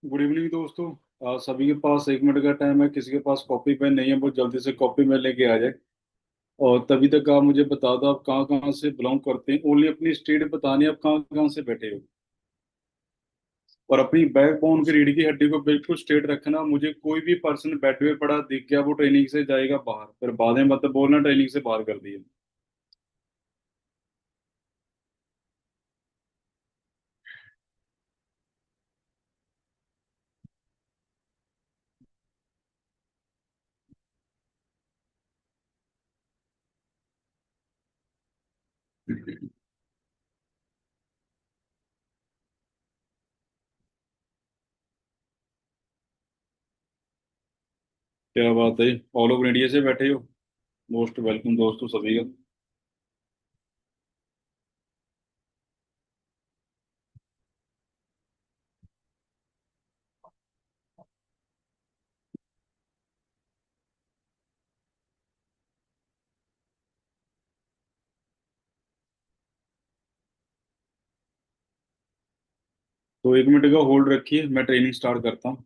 Good evening दोस्तों। सभी के पास 1 मिनट का टाइम है। किसी के पास कॉपी पेन नहीं है वो जल्दी से कॉपी पेन लेके आ जाए। और तभी तक आप मुझे बता दो आप कहाँ कहाँ से बिलोंग करते हैं। ओनली अपनी स्टेट बतानी है, आप कहाँ कहाँ से बैठे हो। और अपनी बैकबोन की रीढ़ की हड्डी को बिल्कुल स्ट्रेट रखना। मुझे कोई भी पर्सन बैठे हुए पड़ा दिख गया वो ट्रेनिंग से जाएगा बाहर, फिर बाद में मत बोलना ट्रेनिंग से बाहर कर दिया। क्या बात है, ऑल ओवर इंडिया से बैठे हो। मोस्ट वेलकम दोस्तों सभी का। तो 1 मिनट का होल्ड रखिए, मैं ट्रेनिंग स्टार्ट करता हूँ।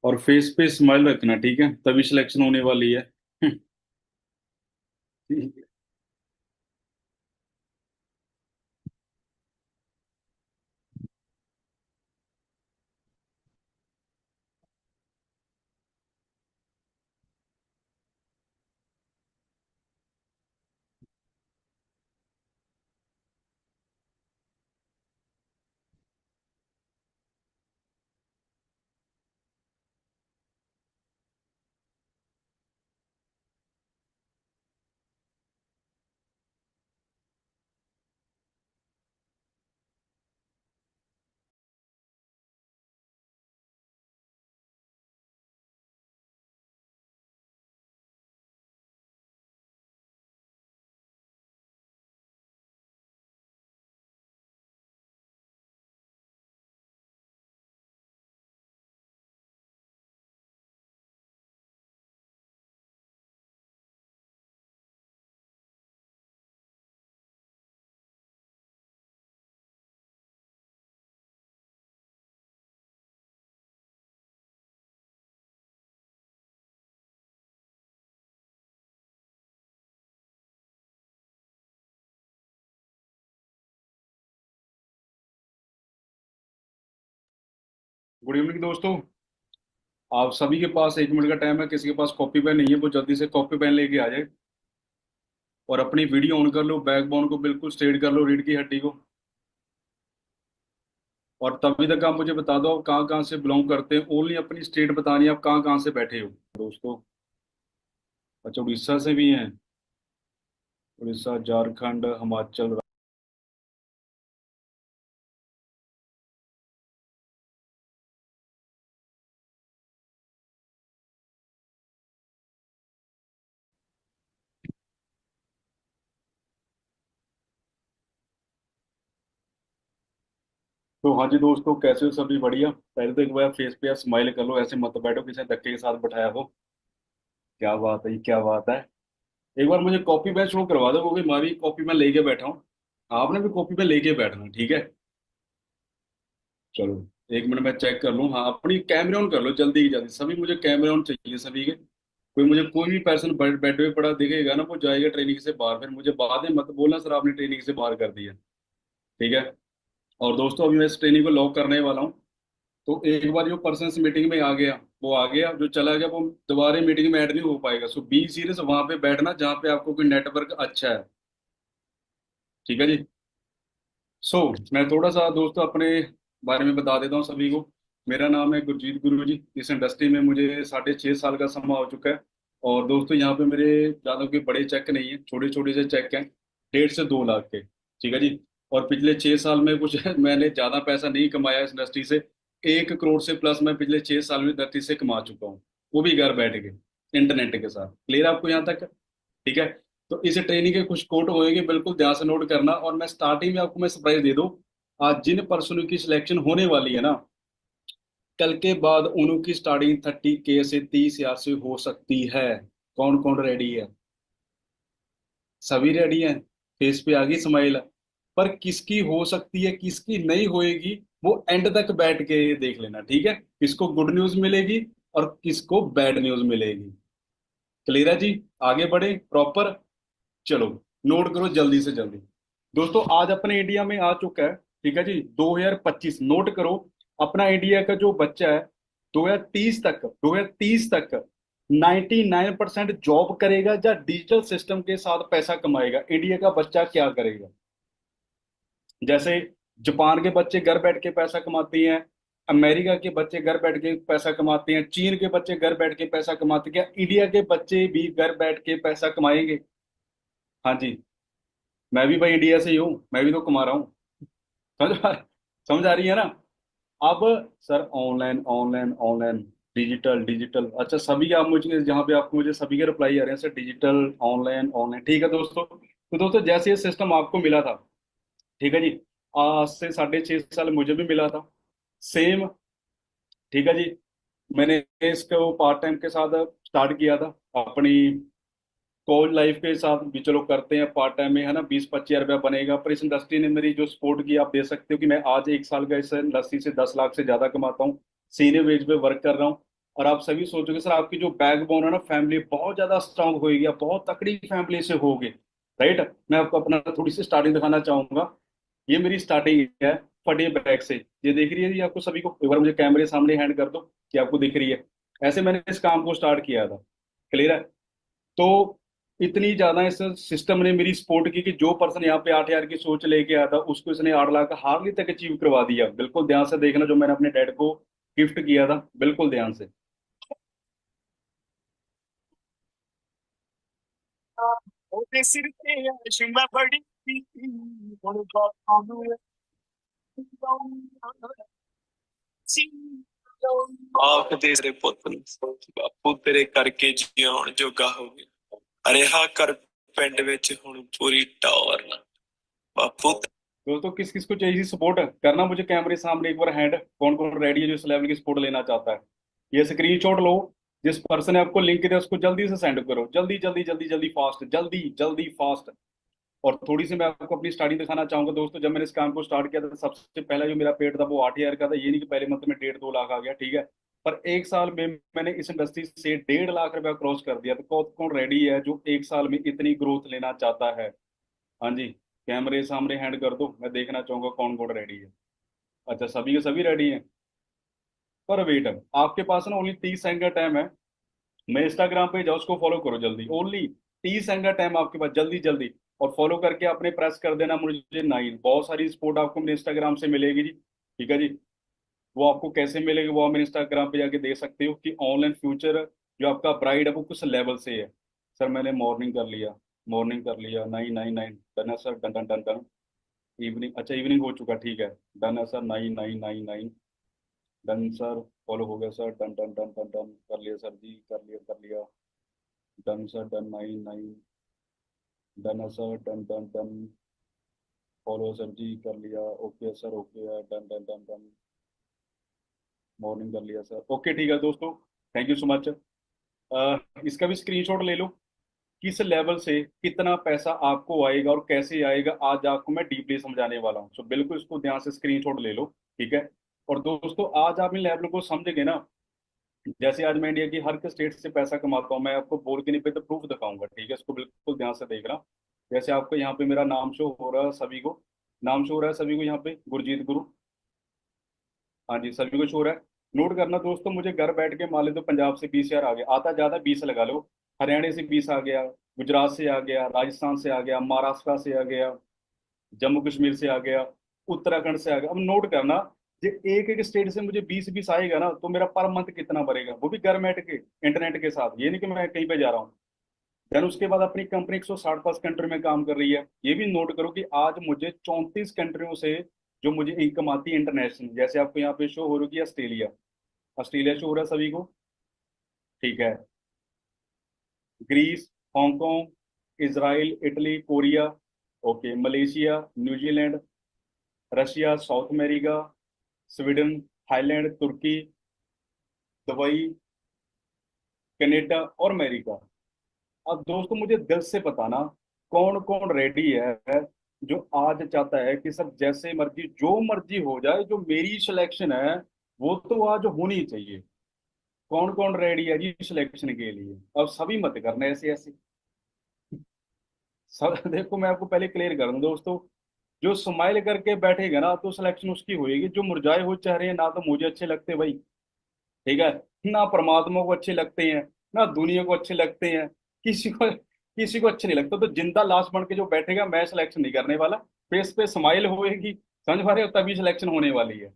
और फेस पे स्माइल रखना, ठीक है, तभी सिलेक्शन होने वाली है। गुड इवनिंग दोस्तों। आप सभी के पास 1 मिनट का टाइम है। किसी के पास कॉपी पेन नहीं है वो जल्दी से कॉपी पेन लेके आ जाए। और अपनी वीडियो ऑन कर लो, बैकबोन को बिल्कुल स्ट्रेट कर लो, रीढ़ की हड्डी को। और तभी तक आप मुझे बता दो आप कहाँ कहाँ से बिलोंग करते हैं। ओनली अपनी स्टेट बतानी है, आप कहाँ कहाँ से बैठे हो दोस्तों। अच्छा, उड़ीसा से भी हैं। उड़ीसा, झारखंड, हिमाचल। तो हाँ जी दोस्तों, कैसे हो सभी? बढ़िया। पहले तो एक बार फेस पे स्माइल कर लो, ऐसे मत बैठो किसी ने धक्के के साथ बैठाया हो। क्या बात है, ये क्या बात है। एक बार मुझे कॉपी पेन शो करवा दो क्योंकि मैं भी कॉपी पेन लेके बैठा हूँ। आपने भी कॉपी पेन लेके बैठना, ठीक है। चलो, 1 मिनट में चेक कर लूँ। हाँ, अपनी कैमरे ऑन कर लो जल्दी की जल्दी। सभी मुझे कैमरे ऑन चाहिए सभी के। कोई भी पर्सन बेड पे पड़ा दिखेगा ना वो जाएगा ट्रेनिंग से बाहर, फिर मुझे बाद में मत बोलना सर आपने ट्रेनिंग से बाहर कर दिया। ठीक है। और दोस्तों अभी मैं इस ट्रेनिंग को लॉक करने वाला हूँ। तो एक बार जो पर्सन मीटिंग में आ गया वो आ गया, जो चला गया वो दोबारा मीटिंग में ऐड नहीं हो पाएगा। सो बी सीरियस, वहां पे बैठना जहाँ पे आपको कोई नेटवर्क अच्छा है। ठीक है जी। सो मैं थोड़ा सा दोस्तों अपने बारे में बता देता हूँ सभी को। मेरा नाम है गुरजीत गुरु जी। इस इंडस्ट्री में मुझे 6.5 साल का समय हो चुका है। और दोस्तों यहाँ पे मेरे ज़्यादा कोई बड़े चेक नहीं है, छोटे छोटे से चेक हैं, 1.5 से 2 लाख के। ठीक है जी। और पिछले 6 साल में कुछ मैंने ज़्यादा पैसा नहीं कमाया इस इंडस्ट्री से। 1 करोड़ से प्लस मैं पिछले 6 साल में इंडस्ट्री से कमा चुका हूँ। वो भी घर बैठ के, इंटरनेट के साथ। क्लियर आपको यहाँ तक? ठीक है। तो इस ट्रेनिंग के कुछ कोड होएंगे, बिल्कुल ध्यान से नोट करना। और मैं स्टार्टिंग में आपको मैं सरप्राइज दे दूं। आज जिन पर्सनों की सिलेक्शन होने वाली है ना, कल के बाद उनकी स्टार्टिंग 30K से 30 हजार से हो सकती है। कौन कौन रेडी है? सभी रेडी हैं? फेस पे आ गई स्माइल। पर किसकी हो सकती है किसकी नहीं होएगी वो एंड तक बैठ के देख लेना, ठीक है? किसको गुड न्यूज मिलेगी और किसको बैड न्यूज मिलेगी। क्लियर है जी? आगे बढ़े प्रॉपर। चलो, नोट करो जल्दी से जल्दी। दोस्तों आज अपने इंडिया में आ चुका है, ठीक है जी, 2025। नोट करो, अपना इंडिया का जो बच्चा है 2030 तक 99% जॉब करेगा या डिजिटल सिस्टम के साथ पैसा कमाएगा। इंडिया का बच्चा क्या करेगा? जैसे जापान के बच्चे घर बैठ के पैसा कमाते हैं, अमेरिका के बच्चे घर बैठ के पैसा कमाते हैं, चीन के बच्चे घर बैठ के पैसा कमाते हैं, क्या इंडिया के बच्चे भी घर बैठ के पैसा कमाएंगे? हाँ जी। मैं भी भाई इंडिया से ही हूँ, मैं भी तो कमा रहा हूँ। समझ आ रही है ना? अब sir online online online, digital digital, अच्छा सभी आप मुझे जहाँ पे आपको मुझे सभी के रिप्लाई आ रहे हैं सर, डिजिटल ऑनलाइन ऑनलाइन, ठीक है दोस्तों। तो दोस्तों जैसे ये सिस्टम आपको मिला था, ठीक है जी, आज से 6.5 साल मुझे भी मिला था सेम, ठीक है जी। मैंने इसको पार्ट टाइम के साथ स्टार्ट किया था अपनी कॉलेज लाइफ के साथ भी, चलो करते हैं पार्ट टाइम में, है ना, 20-25 हज़ार रुपया बनेगा। पर इस इंडस्ट्री ने मेरी जो सपोर्ट की, आप दे सकते हो कि मैं आज 1 साल का इस इंडस्ट्री से 10 लाख से ज्यादा कमाता हूँ, सीनियर वेज पे वर्क कर रहा हूँ। और आप सभी सोचोगे सर आपकी जो बैकबोन है ना, फैमिली बहुत ज्यादा स्ट्रांग होगी, आप बहुत तकड़ी फैमिली से होगे, राइट? मैं आपको अपना थोड़ी सी स्टार्टिंग दिखाना चाहूंगा। ये मेरी स्टार्टिंग है फटे बैग से। ये देख रही है जी आपको सभी को? एक बार मुझे कैमरे सामने हैंड कर दो कि आपको दिख रही है। ऐसे मैंने इस काम को स्टार्ट किया था। क्लियर है? तो इतनी ज्यादा इस सिस्टम ने मेरी सपोर्ट की कि जो पर्सन यहाँ पे 8 हज़ार की सोच लेके आया था उसको इसने 8 लाख हार्डली तक अचीव करवा दिया। बिल्कुल ध्यान से देखना, जो मैंने अपने डैड को गिफ्ट किया था, बिल्कुल ध्यान से। ਉਹਦੇ ਸਿਰ ਤੇ ਅਰਸ਼ ਮੈਂ ਬੜੀ ਕੀਤੀ ਹੁਣ ਬਾਤਾਂ ਨੂੰ ਆਖ ਦੇ ਰੇ ਪੁੱਤ ਨੂੰ ਬਾਪੂ ਤੇਰੇ ਕਰਕੇ ਜਿਉਣ ਜੋਗਾ ਹੋ ਗਿਆ ਰਿਹਾ ਕਰ ਪਿੰਡ ਵਿੱਚ ਹੁਣ ਪੂਰੀ ਟੌਰ ਨਾ ਬਾਪੂ दोस्तों किस किस को चाहिए सपोर्ट करना मुझे कैमरे सामने एक बार हैंड, कौन कौन रेडी है जो इस लेवल की सपोर्ट लेना चाहता है? ये स्क्रीनशॉट लो, जिस पर्सन ने आपको लिंक दिया उसको जल्दी से सेंड करो, जल्दी जल्दी जल्दी जल्दी फास्ट, जल्दी जल्दी फास्ट। और थोड़ी सी मैं आपको अपनी स्टार्टिंग दिखाना चाहूंगा दोस्तों। जब मैंने इस काम को स्टार्ट किया था सबसे पहला जो मेरा पेट था वो 8 हज़ार का था। ये नहीं कि पहले मंथ में 1.5-2 लाख आ गया, ठीक है? पर 1 साल में मैंने इस इंडस्ट्री से 1.5 लाख रुपया क्रॉस कर दिया। तो कौन कौन रेडी है जो 1 साल में इतनी ग्रोथ लेना चाहता है? हाँ जी, कैमरे सामने हैंड कर दो, मैं देखना चाहूंगा कौन कौन रेडी है। अच्छा सभी के सभी रेडी हैं। पर वेट, आपके पास ना ओनली 30 सेकंड का टाइम है। मैं इंस्टाग्राम पे जाओ, उसको फॉलो करो जल्दी, ओनली 30 सेकंड का टाइम आपके पास, जल्दी जल्दी। और फॉलो करके आपने प्रेस कर देना मुझे 9। बहुत सारी सपोर्ट आपको मेरे इंस्टाग्राम से मिलेगी जी, ठीक है जी। वो आपको कैसे मिलेगी वो आप मेरे इंस्टाग्राम पे जाके देख सकते हो कि ऑनलाइन फ्यूचर जो आपका ब्राइड है वो किस लेवल से है। सर मैंने मॉर्निंग कर लिया, मॉर्निंग कर लिया, 9 9 9 डन है sir, done done done done. Evening, अच्छा इवनिंग हो चुका, ठीक है, डन है सर, 9 9 9 9 डन सर। फॉलो हो गया sir, done done done done done, कर लिया सर जी, कर लिया कर लिया, डन सर, डन 9 9, डन है sir, done done done. Follow sir ji, कर लिया, ओके सर, ओके है, done done done done. Morning कर लिया सर, ओके ठीक है दोस्तों, थैंक यू सो मच। इसका भी स्क्रीनशॉट ले लो, किस लेवल से कितना पैसा आपको आएगा और कैसे आएगा, आज आपको मैं डीपली समझाने वाला हूँ। सो बिल्कुल इसको ध्यान से स्क्रीनशॉट ले लो, ठीक है? और दोस्तों आज आप इन लेवल को समझेंगे ना, जैसे आज मैं इंडिया की हर एक स्टेट से पैसा कमाता हूँ, मैं आपको बोल के नहीं पे तो प्रूफ दिखाऊंगा, ठीक है? इसको बिल्कुल ध्यान से देखना। जैसे आपको यहाँ पे मेरा नाम शो हो रहा है सभी को, नाम शो हो रहा है सभी को यहाँ पे, गुरजीत गुरु। हाँ जी सभी को शो हो रहा है। नोट करना दोस्तों, मुझे घर बैठ के मान लो तो पंजाब से 20 हज़ार आ गया, आता ज्यादा 20 लगा लो, हरियाणा से 20 आ गया, गुजरात से आ गया, राजस्थान से आ गया, महाराष्ट्र से आ गया, जम्मू कश्मीर से आ गया, उत्तराखंड से आ गया। अब नोट करना, जो एक एक स्टेट से मुझे 20-20 आएगा ना तो मेरा पर मंथ कितना बढ़ेगा, वो भी घर बैठ के इंटरनेट के साथ, ये नहीं कि मैं कहीं पे जा रहा हूँ। देन उसके बाद अपनी कंपनी 160+ कंट्री में काम कर रही है। ये भी नोट करो कि आज मुझे 34 कंट्रियों से जो मुझे इनकम आती है इंटरनेशनल। जैसे आपको यहाँ पे शो हो रही है ऑस्ट्रेलिया, ऑस्ट्रेलिया शो हो रहा है सभी को, ठीक है? Greece, Hong Kong, Israel, Italy, Korea, okay, Malaysia, New Zealand, Russia, South America, Sweden, Thailand, तुर्की, दुबई, कनाडा और अमेरिका। अब दोस्तों मुझे दिल से बताना कौन कौन रेडी है जो आज चाहता है कि सब जैसे मर्जी जो मर्जी हो जाए, जो मेरी सिलेक्शन है वो तो आज होनी चाहिए। कौन कौन रेडी है जी सिलेक्शन के लिए? अब सभी मत करना ऐसे ऐसे। सब देखो, मैं आपको पहले क्लियर कर दूं दोस्तों, जो स्माइल करके बैठेगा ना तो सिलेक्शन उसकी होएगी। जो मुरझाए हुए चेहरे हैं ना तो मुझे अच्छे लगते भाई, ठीक है, ना परमात्मा को अच्छे लगते हैं, ना दुनिया को अच्छे लगते हैं, किसी को अच्छे नहीं लगता। तो जिंदा लाश बन के जो बैठेगा, मैं सिलेक्शन नहीं करने वाला। फेस पे स्माइल होएगी, समझ पा रहे हो, तभी सिलेक्शन होने वाली है।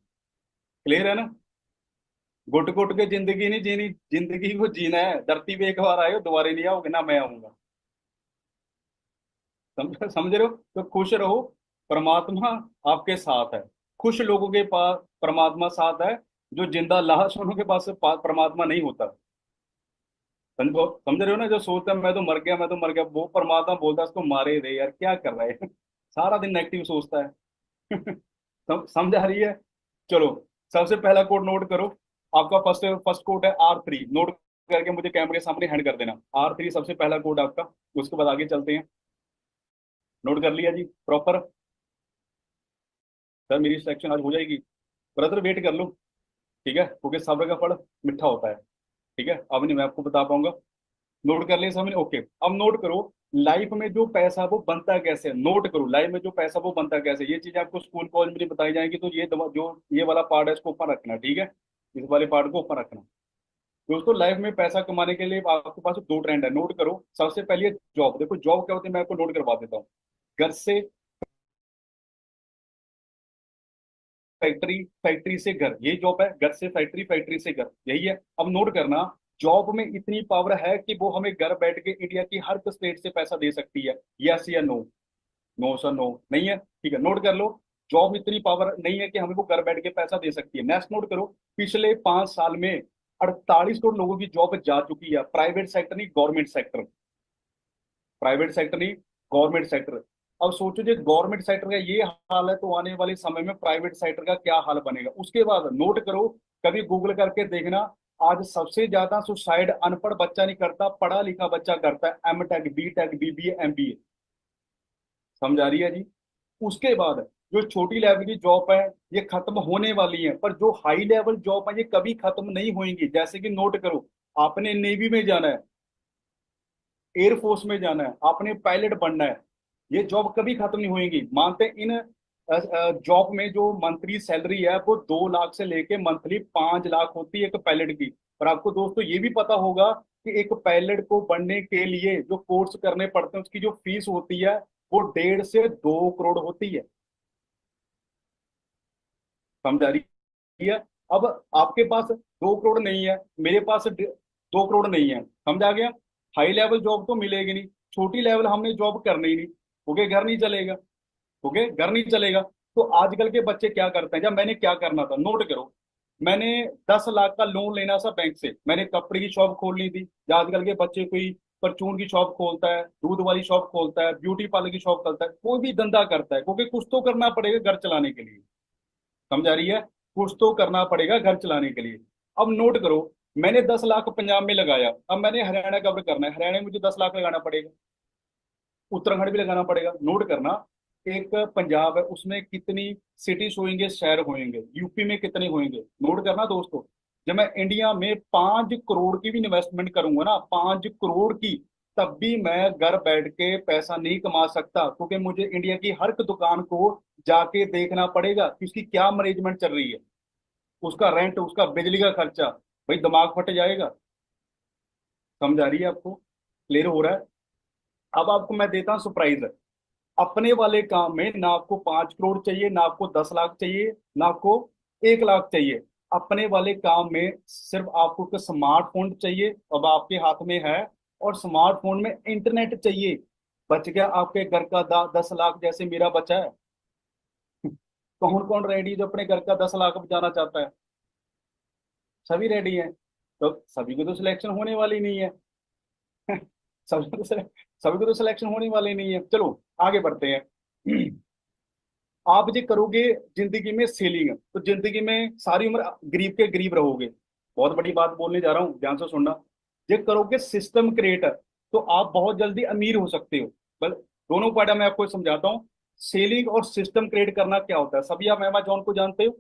क्लियर है ना? घुट घुट के जिंदगी नहीं जीनी, जिंदगी को जीना है। धरती पे एक बार आए हो, दोबारा नहीं आओगे ना, मैं आऊंगा। समझ रहे हो? तो खुश रहो, परमात्मा आपके साथ है। खुश लोगों के पास परमात्मा साथ है, जो जिंदा लाश उनके के पास परमात्मा नहीं होता। समझ रहे हो ना? जो सोचता है मैं तो मर गया, मैं तो मर गया, वो परमात्मा बोलता है उसको मारे दे यार, क्या कर रहा है। सारा दिन नेगेटिव सोचता है। समझ आ रही है? चलो, सबसे पहला कोड नोट करो। आपका फर्स्ट फर्स्ट कोड है R3। नोट करके मुझे कैमरे के सामने हैंड कर देना। R3 सबसे पहला कोड आपका। उसके बाद आगे चलते हैं। नोट कर लिया जी प्रॉपर? सर मेरी सिलेक्शन आज हो जाएगी। ब्रदर वेट कर लो, ठीक है, क्योंकि सब्र का फल मीठा होता है। ठीक है, अब नहीं मैं आपको बता पाऊंगा। नोट कर लिया समझ? ओके, अब नोट करो। लाइफ में जो पैसा वो बनता कैसे है? नोट करो, लाइफ में जो पैसा वो बनता कैसे है? ये चीजें आपको स्कूल कॉलेज में नहीं बताई जाएंगी, तो ये जो ये वाला पार्ट है इसको ऊपर रखना, ठीक है, इस वाले पार्ट को ऊपर रखना। दोस्तों, लाइफ में पैसा कमाने के लिए आपके पास दो ट्रेंड है, नोट करो। सबसे पहले जॉब। देखो जॉब क्या होती है, मैं आपको नोट करवा देता हूँ। घर से फैक्ट्री, फैक्ट्री से घर, यही जॉब है। घर से फैक्ट्री, फैक्ट्री से घर, यही है। अब नोट करना, जॉब में इतनी पावर है कि वो हमें घर बैठ के इंडिया की हर स्टेट से पैसा दे सकती है। यस या नो? नो सर, नो नहीं है, ठीक है, नोट कर लो। जॉब में इतनी पावर नहीं है कि हमें वो घर बैठ के पैसा दे सकती है। नेक्स्ट नोट करो, पिछले 5 साल में 48 करोड़ लोगों की जॉब जा चुकी है। प्राइवेट सेक्टर नहीं, गवर्नमेंट सेक्टर। प्राइवेट सेक्टर नहीं, गवर्नमेंट सेक्टर। अब सोचो जो गवर्नमेंट सेक्टर का ये हाल है, तो आने वाले समय में प्राइवेट सेक्टर का क्या हाल बनेगा। उसके बाद नोट करो, कभी गूगल करके देखना, आज सबसे ज्यादा सुसाइड अनपढ़ बच्चा नहीं करता, पढ़ा लिखा बच्चा करता है। M.Tech, B.Tech, BBA, MBA। समझ आ रही है जी? उसके बाद जो छोटी लेवल की जॉब है ये खत्म होने वाली है, पर जो हाई लेवल जॉब है ये कभी खत्म नहीं होंगी। जैसे कि नोट करो, आपने नेवी में जाना है, एयरफोर्स में जाना है, आपने पायलट बनना है, ये जॉब कभी खत्म नहीं होएंगी। मानते हैं इन जॉब में जो मंथली सैलरी है वो 2 लाख से लेके मंथली 5 लाख होती है एक पायलट की। पर आपको दोस्तों ये भी पता होगा कि एक पायलट को बनने के लिए जो कोर्स करने पड़ते हैं उसकी जो फीस होती है वो 1.5 से 2 करोड़ होती है। समझ आ रही है? अब आपके पास 2 करोड़ नहीं है, मेरे पास 2 करोड़ नहीं है, समझ आ गया? हाई लेवल जॉब तो मिलेगी नहीं, छोटी लेवल हमने जॉब करनी ही नहीं, ओके, घर नहीं चलेगा। ओके, घर नहीं चलेगा। तो आजकल के बच्चे क्या करते हैं, जब मैंने क्या करना था, नोट करो। मैंने 10 लाख का लोन लेना था बैंक से, मैंने कपड़े की शॉप खोल ली थी। या आजकल के बच्चे कोई परचून की शॉप खोलता है, दूध वाली शॉप खोलता है, ब्यूटी पार्लर की शॉप खोलता है, कोई भी धंधा करता है, क्योंकि कुछ तो करना पड़ेगा घर चलाने के लिए। समझ आ रही है? कुछ तो करना पड़ेगा घर चलाने के लिए। अब नोट करो, मैंने 10 लाख पंजाब में लगाया, अब मैंने हरियाणा कवर करना है, हरियाणा में मुझे 10 लाख लगाना पड़ेगा, उत्तराखंड भी लगाना पड़ेगा। नोट करना, एक पंजाब है उसमें कितनी सिटीज होंगे, शहर होंगे, यूपी में कितने होंगे, नोट करना दोस्तों। जब मैं इंडिया में 5 करोड़ की भी इन्वेस्टमेंट करूंगा ना, 5 करोड़ की, तब भी मैं घर बैठ के पैसा नहीं कमा सकता, क्योंकि मुझे इंडिया की हर एक दुकान को जाके देखना पड़ेगा कि उसकी क्या मैनेजमेंट चल रही है, उसका रेंट, उसका बिजली का खर्चा। भाई दिमाग फट जाएगा। समझ आ रही है आपको? क्लियर हो रहा है? अब आपको मैं देता हूँ सरप्राइज। अपने वाले काम में ना आपको 5 करोड़ चाहिए, ना आपको 10 लाख चाहिए, ना आपको 1 लाख चाहिए। अपने वाले काम में सिर्फ आपको एक स्मार्टफोन चाहिए, अब आपके हाथ में है, और स्मार्टफोन में इंटरनेट चाहिए। बच गया आपके घर का 10 लाख, जैसे मेरा बचा है। कौन कौन रेडी जो अपने घर का 10 लाख बचाना चाहता है? सभी रेडी हैं। तो सभी को तो सिलेक्शन होने वाली नहीं है। सभी को तो सभी को तो सिलेक्शन होने वाली नहीं है। चलो आगे बढ़ते हैं। आप ये करोगे जिंदगी में सेलिंग, तो जिंदगी में सारी उम्र गरीब के गरीब रहोगे। बहुत बड़ी बात बोलने जा रहा हूँ, ध्यान से सुनना। ये करोगे सिस्टम क्रिएटर, तो आप बहुत जल्दी अमीर हो सकते हो। बल दोनों पार्ट मैं आपको समझाता हूँ। सेलिंग और सिस्टम क्रिएट करना क्या होता है, सभी आप अमेजोन को जानते हो।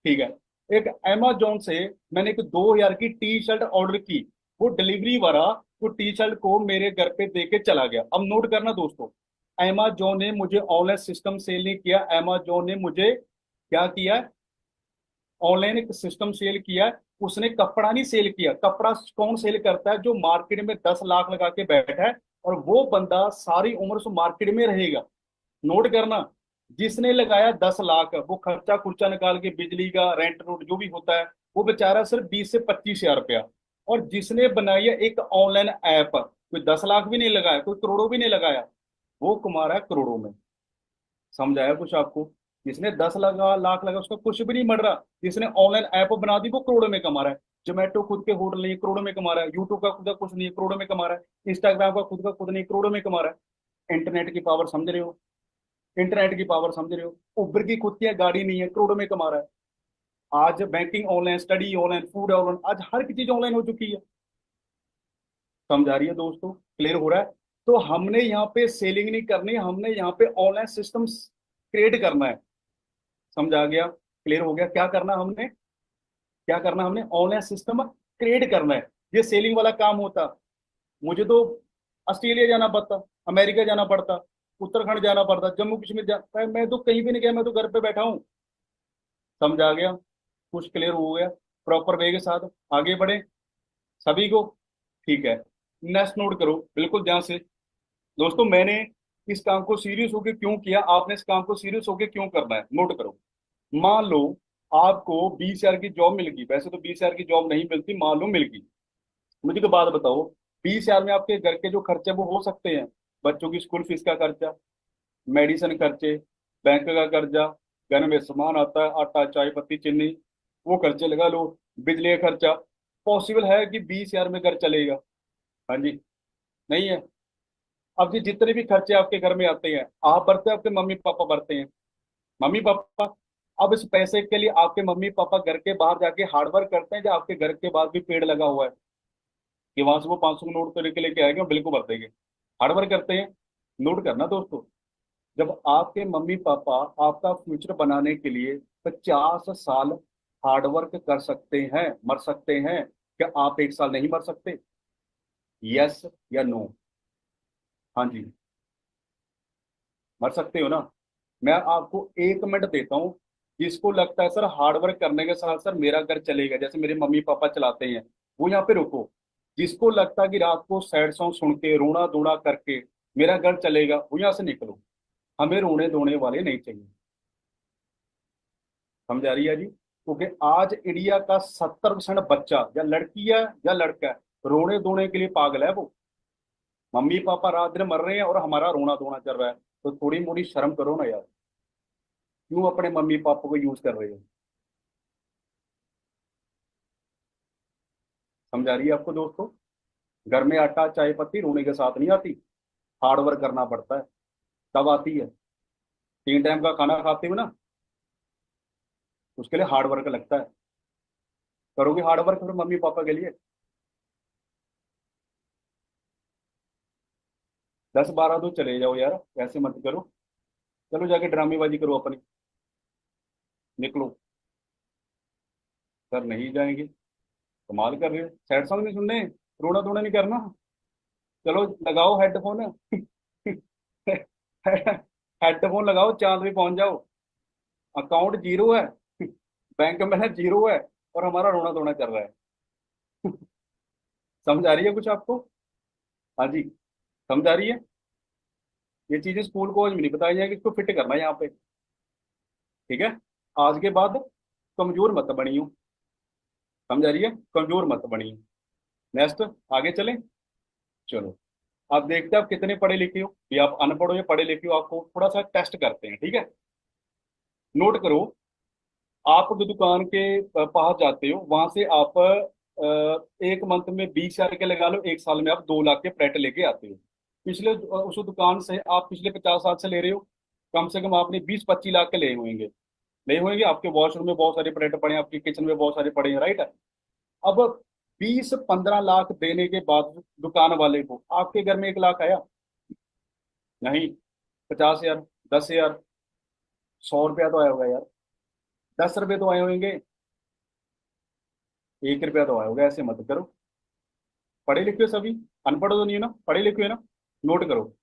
ठीक है, एक अमेजोन से मैंने एक 2,000 की टी शर्ट ऑर्डर की। वो डिलीवरी वाला वो टी शर्ट को मेरे घर पे दे के चला गया। अब नोट करना दोस्तों, अमेजोन ने मुझे ऑनलाइन सिस्टम सेल नहीं किया, अमेजोन ने मुझे क्या किया, ऑनलाइन एक सिस्टम सेल किया। उसने कपड़ा नहीं सेल किया। कपड़ा कौन सेल करता है, जो मार्केट में 10 लाख लगा के बैठा है और वो बंदा सारी उम्र उस मार्केट में रहेगा। नोट करना, जिसने लगाया 10 लाख, वो खर्चा खुर्चा निकाल के बिजली का रेंट रूट जो भी होता है, वो बेचारा सिर्फ 20 से 25 हजार रुपया। और जिसने बनाई है एक ऑनलाइन ऐप, कोई 10 लाख भी नहीं लगाया, कोई करोड़ों भी नहीं लगाया, वो कमा रहा है करोड़ों में। समझ आया कुछ आपको। जिसने 10 लाख लगा उसका कुछ भी नहीं मर रहा। जिसने ऑनलाइन ऐप बना दी वो करोड़ों में कमा रहा है। जोमेटो खुद के होटल नहीं है, करोड़ों में कमा रहा है। यूट्यूब का खुद का कुछ नहीं है, करोड़ों में कमा रहा है। इंस्टाग्राम का खुद का खुद नहीं, करोड़ों में कमा रहा है। इंटरनेट की पावर समझ रहे हो, इंटरनेट की पावर समझ रहे हो। उबर की खुद की गाड़ी नहीं है, करोड़ों में कमा रहा है। आज banking online, study online, food online, आज हर की चीज ऑनलाइन हो चुकी है। समझ आ रही है दोस्तों, क्लियर हो रहा है। तो हमने यहाँ पे सेलिंग नहीं करनी, हमने यहाँ पे ऑनलाइन सिस्टम क्रिएट करना है। समझ आ गया, क्लियर हो गया। क्या करना हमने, क्या करना हमने, ऑनलाइन सिस्टम क्रिएट करना है। ये सेलिंग वाला काम होता, मुझे तो ऑस्ट्रेलिया जाना पड़ता, अमेरिका जाना पड़ता, उत्तराखंड जाना पड़ता, जम्मू कश्मीर मैं तो कहीं भी नहीं गया, मैं तो घर पे बैठा हूँ। समझ आ गया, कुछ क्लियर हो गया। प्रॉपर वे के साथ आगे बढ़े सभी को। ठीक है, नेक्स्ट नोट करो बिल्कुल ध्यान से। दोस्तों मैंने इस काम को सीरियस होकर क्यों किया, आपने इस काम को सीरियस होकर क्यों करना है, नोट करो। मान लो आपको 20 हजार की जॉब मिल गई, वैसे तो 20 हजार की जॉब नहीं मिलती, मान लो मिल गई। मुझे तो बात बताओ, 20 हजार में आपके घर के जो खर्चे वो हो सकते हैं। बच्चों की स्कूल फीस का खर्चा, मेडिसिन खर्चे, बैंक का कर्जा, घर में सामान आता है, आटा चाय पत्ती चीनी, वो खर्चे लगा लो, बिजली का खर्चा। पॉसिबल है कि 20 हजार में घर चलेगा? हाँ जी, नहीं है। अब जी जितने भी खर्चे आपके घर में आते हैं, आप भरते हैं, आपके मम्मी पापा भरते हैं, मम्मी पापा। अब इस पैसे के लिए आपके मम्मी पापा घर के बाहर जाके हार्डवर्क करते हैं, जो आपके घर के बाहर भी पेड़ लगा हुआ है कि वहां से वो 500 का नोट तो लेके लेके आएंगे और बिल को भर देंगे, हार्डवर्क करते हैं। नोट करना दोस्तों, जब आपके मम्मी पापा आपका फ्यूचर बनाने के लिए 50 साल हार्डवर्क कर सकते हैं, मर सकते हैं, क्या आप 1 साल नहीं मर सकते? यस या नो? हाँ जी, मर सकते हो ना। मैं आपको 1 मिनट देता हूँ, जिसको लगता है सर हार्डवर्क करने के साथ सर मेरा घर चलेगा, जैसे मेरे मम्मी पापा चलाते हैं, वो यहाँ पे रुको। जिसको लगता है कि रात को सैड सॉन्ग सुन के रोना धोना करके मेरा घर चलेगा, वो यहाँ से निकलो। हमें रोने धोने वाले नहीं चाहिए। समझ आ रही है जी, क्योंकि आज इंडिया का 70% बच्चा या लड़की है या लड़का है, रोने धोने के लिए पागल है वो। मम्मी पापा रात दिन मर रहे हैं और हमारा रोना धोना चल रहा है, तो थोड़ी मोड़ी शर्म करो ना यार। क्यों अपने मम्मी पापा को यूज कर रहे हो? समझ आ रही है आपको दोस्तों। घर में आटा चाय पत्ती रोने के साथ नहीं आती, हार्ड वर्क करना पड़ता है, तब आती है। 3 टाइम का खाना खाते हो ना, उसके लिए हार्ड वर्क लगता है। करोगे हार्ड वर्क फिर मम्मी पापा के लिए? 10 12 तो चले जाओ यार, ऐसे मत करो। चलो जाके ड्रामेबाजी करो अपनी, निकलो। सर नहीं जाएंगे, कमाल कर रहे हो। सैड सॉन्ग नहीं सुनने, रोना धोना नहीं करना। चलो लगाओ हेडफोन हेडफोन लगाओ, चांद पे पहुंच जाओ। अकाउंट जीरो है, बैंक में जीरो है, और हमारा रोना धोना चल रहा है। समझ आ रही है कुछ आपको? हाँ जी, समझ आ रही है। ये चीजें स्कूल कॉलेज में नहीं बताई जाएगी, इसको फिट करना है यहाँ पे। ठीक है, आज के बाद कमजोर मत बनियो। समझ आ रही है, कमजोर मत बनियो। नेक्स्ट, आगे चलें। चलो, आप देखते हैं आप कितने पढ़े लिखे हो, या आप अनपढ़ हो या पढ़े लिखे हो, आपको थोड़ा सा टेस्ट करते हैं। ठीक है, नोट करो। आप जो दुकान के पास जाते हो, वहां से आप 1 मंथ में 20 हजार के लगा लो, 1 साल में आप 2 लाख के प्लेट लेके आते हो। पिछले उस दुकान से आप पिछले 50 साल से ले रहे हो, कम से कम आपने 20 25 लाख के ले होंगे, ले होंगे। आपके वॉशरूम में बहुत सारे प्लेट पड़े हैं, आपके किचन में बहुत सारे पड़े हैं, राइट। अब 20 15 लाख देने के बाद दुकान वाले को आपके घर में 1 लाख आया? नहीं, 50 हजार। 10,000, 100 रुपया तो आया होगा यार, 10 रुपये तो आए होंगे, 1 रुपया तो आया होगा, ऐसे मत करो। पढ़े लिखे हो सभी, अनपढ़ तो नहीं है ना, पढ़े लिखे हो ना। नोट करो,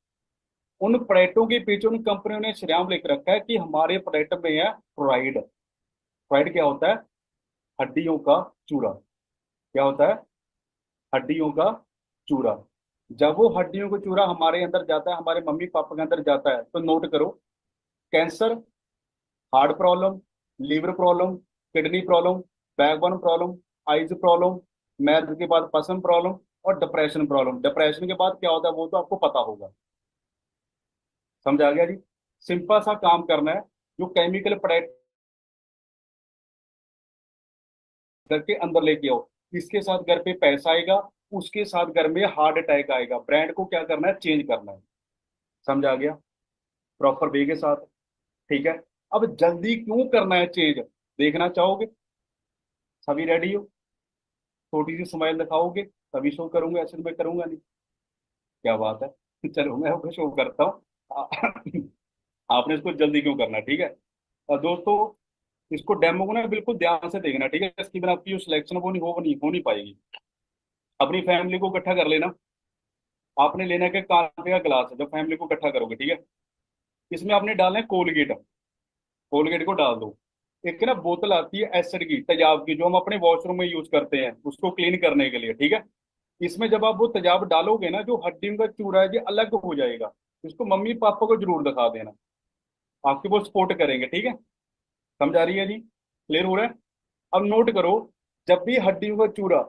उन प्रोडक्टों के पीछे उन कंपनियों ने श्रेयाम लिख रखा है कि हमारे प्रोडक्ट में है फ्लोराइड। फ्लोराइड क्या होता है? हड्डियों का चूरा। क्या होता है? हड्डियों का चूरा। जब वो हड्डियों का चूरा हमारे अंदर जाता है, हमारे मम्मी पापा के अंदर जाता है, तो नोट करो, cancer, heart problem, liver problem, kidney problem, backbone problem, eyes problem, marriage के बाद पसंद प्रॉब्लम, और डिप्रेशन प्रॉब्लम। डिप्रेशन के बाद क्या होता है वो तो आपको पता होगा। समझ आ गया जी? सिंपल सा काम करना है, जो केमिकल प्रोडक्ट करके अंदर लेके आओ, इसके साथ घर पे पैसा आएगा, उसके साथ घर में हार्ट अटैक आएगा। ब्रांड को क्या करना है? चेंज करना है। समझ आ गया? प्रॉपर वे के साथ। ठीक है। अब जल्दी क्यों करना है चेंज, देखना चाहोगे? सभी रेडी हो? छोटी सी स्माइल दिखाओगे तभी शो करूंगा, ऐसे तो मैं करूंगा नहीं। क्या बात है। चलो मैं आपको शो करता हूँ। आपने इसको जल्दी क्यों करना है, ठीक है। दोस्तों, इसको डेमो को ना बिल्कुल ध्यान से देखना, ठीक है। इसकी बिना आपकी जो सिलेक्शन वो नहीं हो नहीं पाएगी। अपनी फैमिली को इकट्ठा कर लेना। आपने लेना के कांटे का गिलास है, जब फैमिली को इकट्ठा करोगे, ठीक है। इसमें आपने डालना है कोलगेट। कोलगेट को डाल दो। एक ना बोतल आती है एसिड की, तेजाब की, जो हम अपने वॉशरूम में यूज करते हैं उसको क्लीन करने के लिए, ठीक है। इसमें जब आप वो तेजाब डालोगे ना, जो हड्डियों का चूरा है ये अलग हो जाएगा। इसको मम्मी पापा को जरूर दिखा देना, आपकी वो सपोर्ट करेंगे, ठीक है। समझ आ रही है जी? क्लियर हो रहा है? अब नोट करो, जब भी हड्डियों का चूरा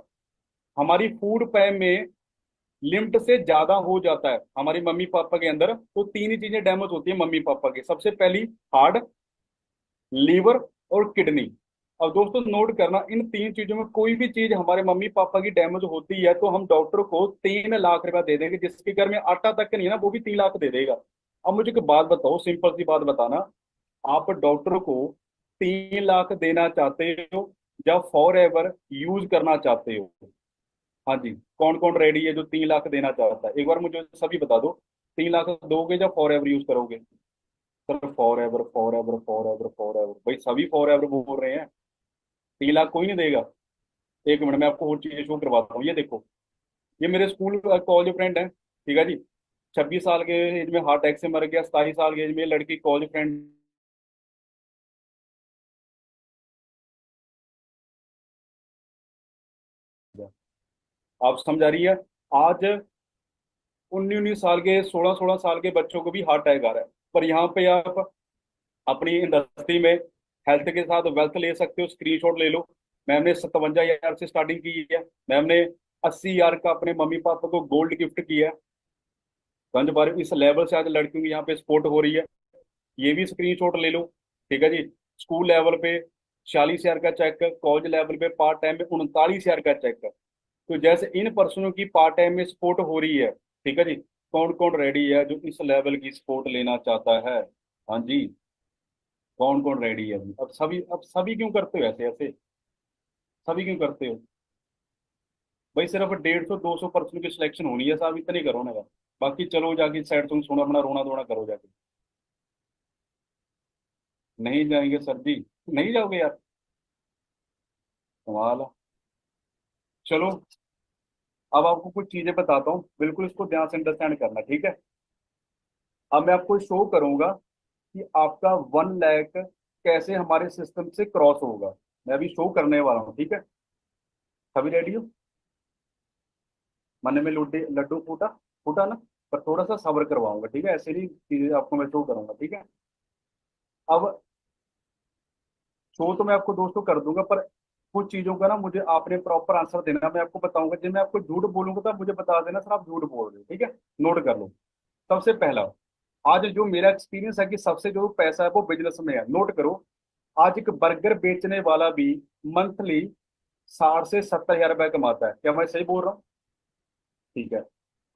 हमारी फूड पैम में लिमिट से ज्यादा हो जाता है हमारी मम्मी पापा के अंदर, तो तीन ही चीजें डैमेज होती है मम्मी पापा की। सबसे पहली हार्ट, लीवर और किडनी। अब दोस्तों नोट करना, इन तीन चीजों में कोई भी चीज हमारे मम्मी पापा की डैमेज होती है तो हम डॉक्टर को 3 लाख रुपया दे देंगे। जिसके घर में आटा तक नहीं है ना, वो भी 3 लाख दे देगा। अब मुझे एक बात बताओ, सिंपल सी बात बताना, आप डॉक्टर को 3 लाख देना चाहते हो या फॉर एवर यूज करना चाहते हो? हाँ जी, कौन कौन रेडी है जो 3 लाख देना चाहता है, एक बार मुझे सभी बता दो। 3 लाख दोगे या फॉर एवर यूज करोगे? Sir for ever, for ever, for ever, for ever, भाई सभी फॉर एवर बोल रहे हैं। 3 लाख कोई नहीं देगा। एक मिनट में आपको और चीजें शो करवाता हूँ, ये देखो। ये मेरे स्कूल कॉलेज फ्रेंड है, ठीक है जी। 26 साल के एज में हार्ट अटैक से मर गया, 27 साल के एज में लड़की कॉलेज फ्रेंड। आप समझ आ रही है? आज 19 19 साल के, 16 16 साल के बच्चों को भी हार्ट अटैक आ रहा है। पर यहाँ पे आप अपनी इंडस्ट्री में हेल्थ के साथ वेल्थ ले सकते हो, स्क्रीनशॉट ले लो। मैम ने 57 हजार से स्टार्टिंग की है। मैम ने 80 हजार का अपने मम्मी पापा को गोल्ड गिफ्ट किया है। समझ पा रहे हो? इस लेवल से आज लड़कियों की यहाँ पे सपोर्ट हो रही है। ये भी स्क्रीनशॉट ले लो, ठीक है जी। स्कूल लेवल पे 46 हजार का चेक, कॉलेज लेवल पे पार्ट टाइम में 39 हजार का चेक। तो जैसे इन पर्सनों की पार्ट टाइम में सपोर्ट हो रही है, ठीक है जी। कौन कौन रेडी है जो इस लेवल की सपोर्ट लेना चाहता है? हाँ जी, कौन कौन रेडी है अभी? अब सभी क्यों करते हो ऐसे ऐसे? सभी क्यों करते हो? भाई सिर्फ 150 200 पर्सन की सिलेक्शन होनी है साहब, इतने करो ना यार। बाकी चलो जाके सैड सॉन्ग सुनो, अपना रोना धोना करो जाके। नहीं जाएंगे सर जी? नहीं जाओगे यार? कमाल है। चलो, अब आपको कुछ चीजें बताता हूँ, बिल्कुल इसको ध्यान से अंडरस्टैंड करना, ठीक है। अब मैं आपको शो करूंगा कि आपका 1 लाख कैसे हमारे सिस्टम से क्रॉस होगा। मैं अभी शो करने वाला हूँ, ठीक है। सभी रेडी हो? मन में लड्डू लड्डू फूटा, फूटा ना। पर थोड़ा सा सब्र करवाऊंगा, ठीक है, ऐसे नहीं चीजें आपको मैं शो करूंगा, ठीक है। अब शो तो मैं आपको दोस्तों कर दूंगा, पर कुछ चीजों का ना मुझे आपने प्रॉपर आंसर देना। मैं आपको बताऊंगा, जब मैं आपको झूठ बोलूंगा तो आप मुझे बता देना सर आप झूठ बोल रहे हो, ठीक है। नोट कर लो। सबसे पहला, आज जो मेरा एक्सपीरियंस है कि सबसे जो पैसा है वो बिजनेस में है, नोट करो। आज एक बर्गर बेचने वाला भी मंथली 60 से 70 हजार रुपया कमाता है। क्या मैं सही बोल रहा हूँ? ठीक है।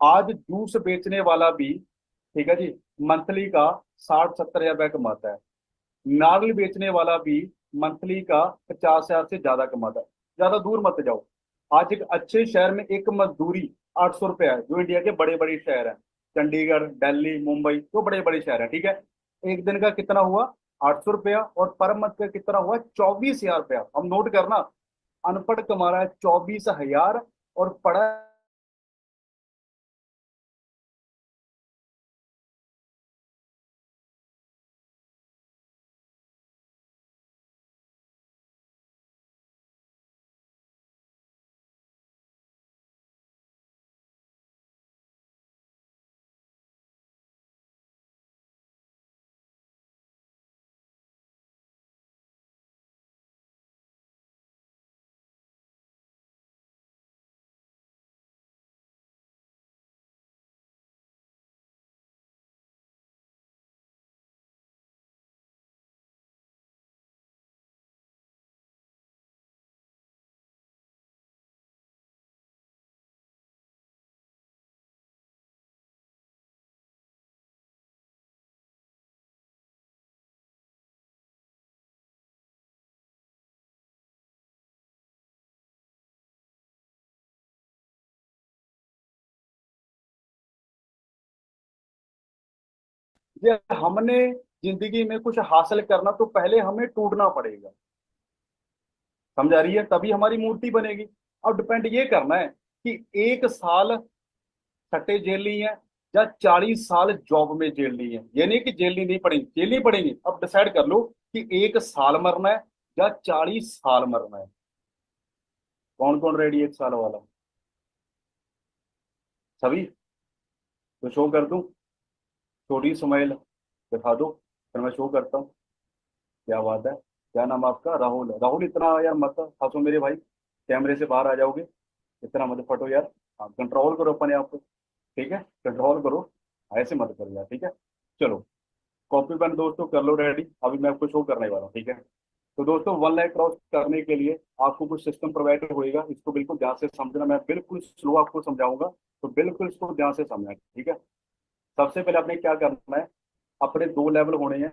आज जूस बेचने वाला भी, ठीक है जी, मंथली का 60 70 हजार रुपया कमाता है। नारियल बेचने वाला भी मंथली का 50 हजार से ज्यादा कमाता है। ज्यादा दूर मत जाओ। आज एक अच्छे शहर में एक मजदूरी 800 रुपया है, जो इंडिया के बड़े बड़े शहर हैं, चंडीगढ़, दिल्ली, मुंबई, तो बड़े बड़े शहर हैं, ठीक है। एक दिन का कितना हुआ? 800 रुपया। और पर मंथ का कितना हुआ? 24,000 रुपया। अब नोट करना, अनपढ़ कमा रहा है 24,000 और पढ़ा ये हमने जिंदगी में कुछ हासिल करना तो पहले हमें टूटना पड़ेगा। समझ आ रही है? तभी हमारी मूर्ति बनेगी। अब डिपेंड ये करना है कि 1 साल सट्टे झेलनी है या 40 साल जॉब में झेलनी है। ये नहीं कि झेलनी नहीं पड़ेगी, झेलनी पड़ेगी। अब डिसाइड कर लो कि 1 साल मरना है या 40 साल मरना है। कौन कौन रेडी 1 साल वाला? सभी? तो शो कर दूं? छोटी स्माइल दिखा दो, फिर मैं शो करता हूँ। क्या बात है? क्या नाम आपका? राहुल। राहुल इतना यार मत हंसो मेरे भाई, कैमरे से बाहर आ जाओगे। इतना मत फटो यार। हाँ, कंट्रोल करो अपने आप को। ठीक है, कंट्रोल करो। ऐसे मत करो यार, ठीक है। चलो, कॉपी पेन दोस्तों कर लो रेडी, अभी मैं आपको शो करने वाला हूँ, ठीक है। तो दोस्तों 1 लाख क्रॉस करने के लिए आपको कुछ सिस्टम प्रोवाइड होएगा, इसको बिल्कुल ध्यान से समझना। मैं बिल्कुल स्लो आपको समझाऊंगा, तो बिल्कुल इसको ध्यान से समझना, ठीक है। सबसे पहले आपने क्या करना है, अपने 2 लेवल होने हैं,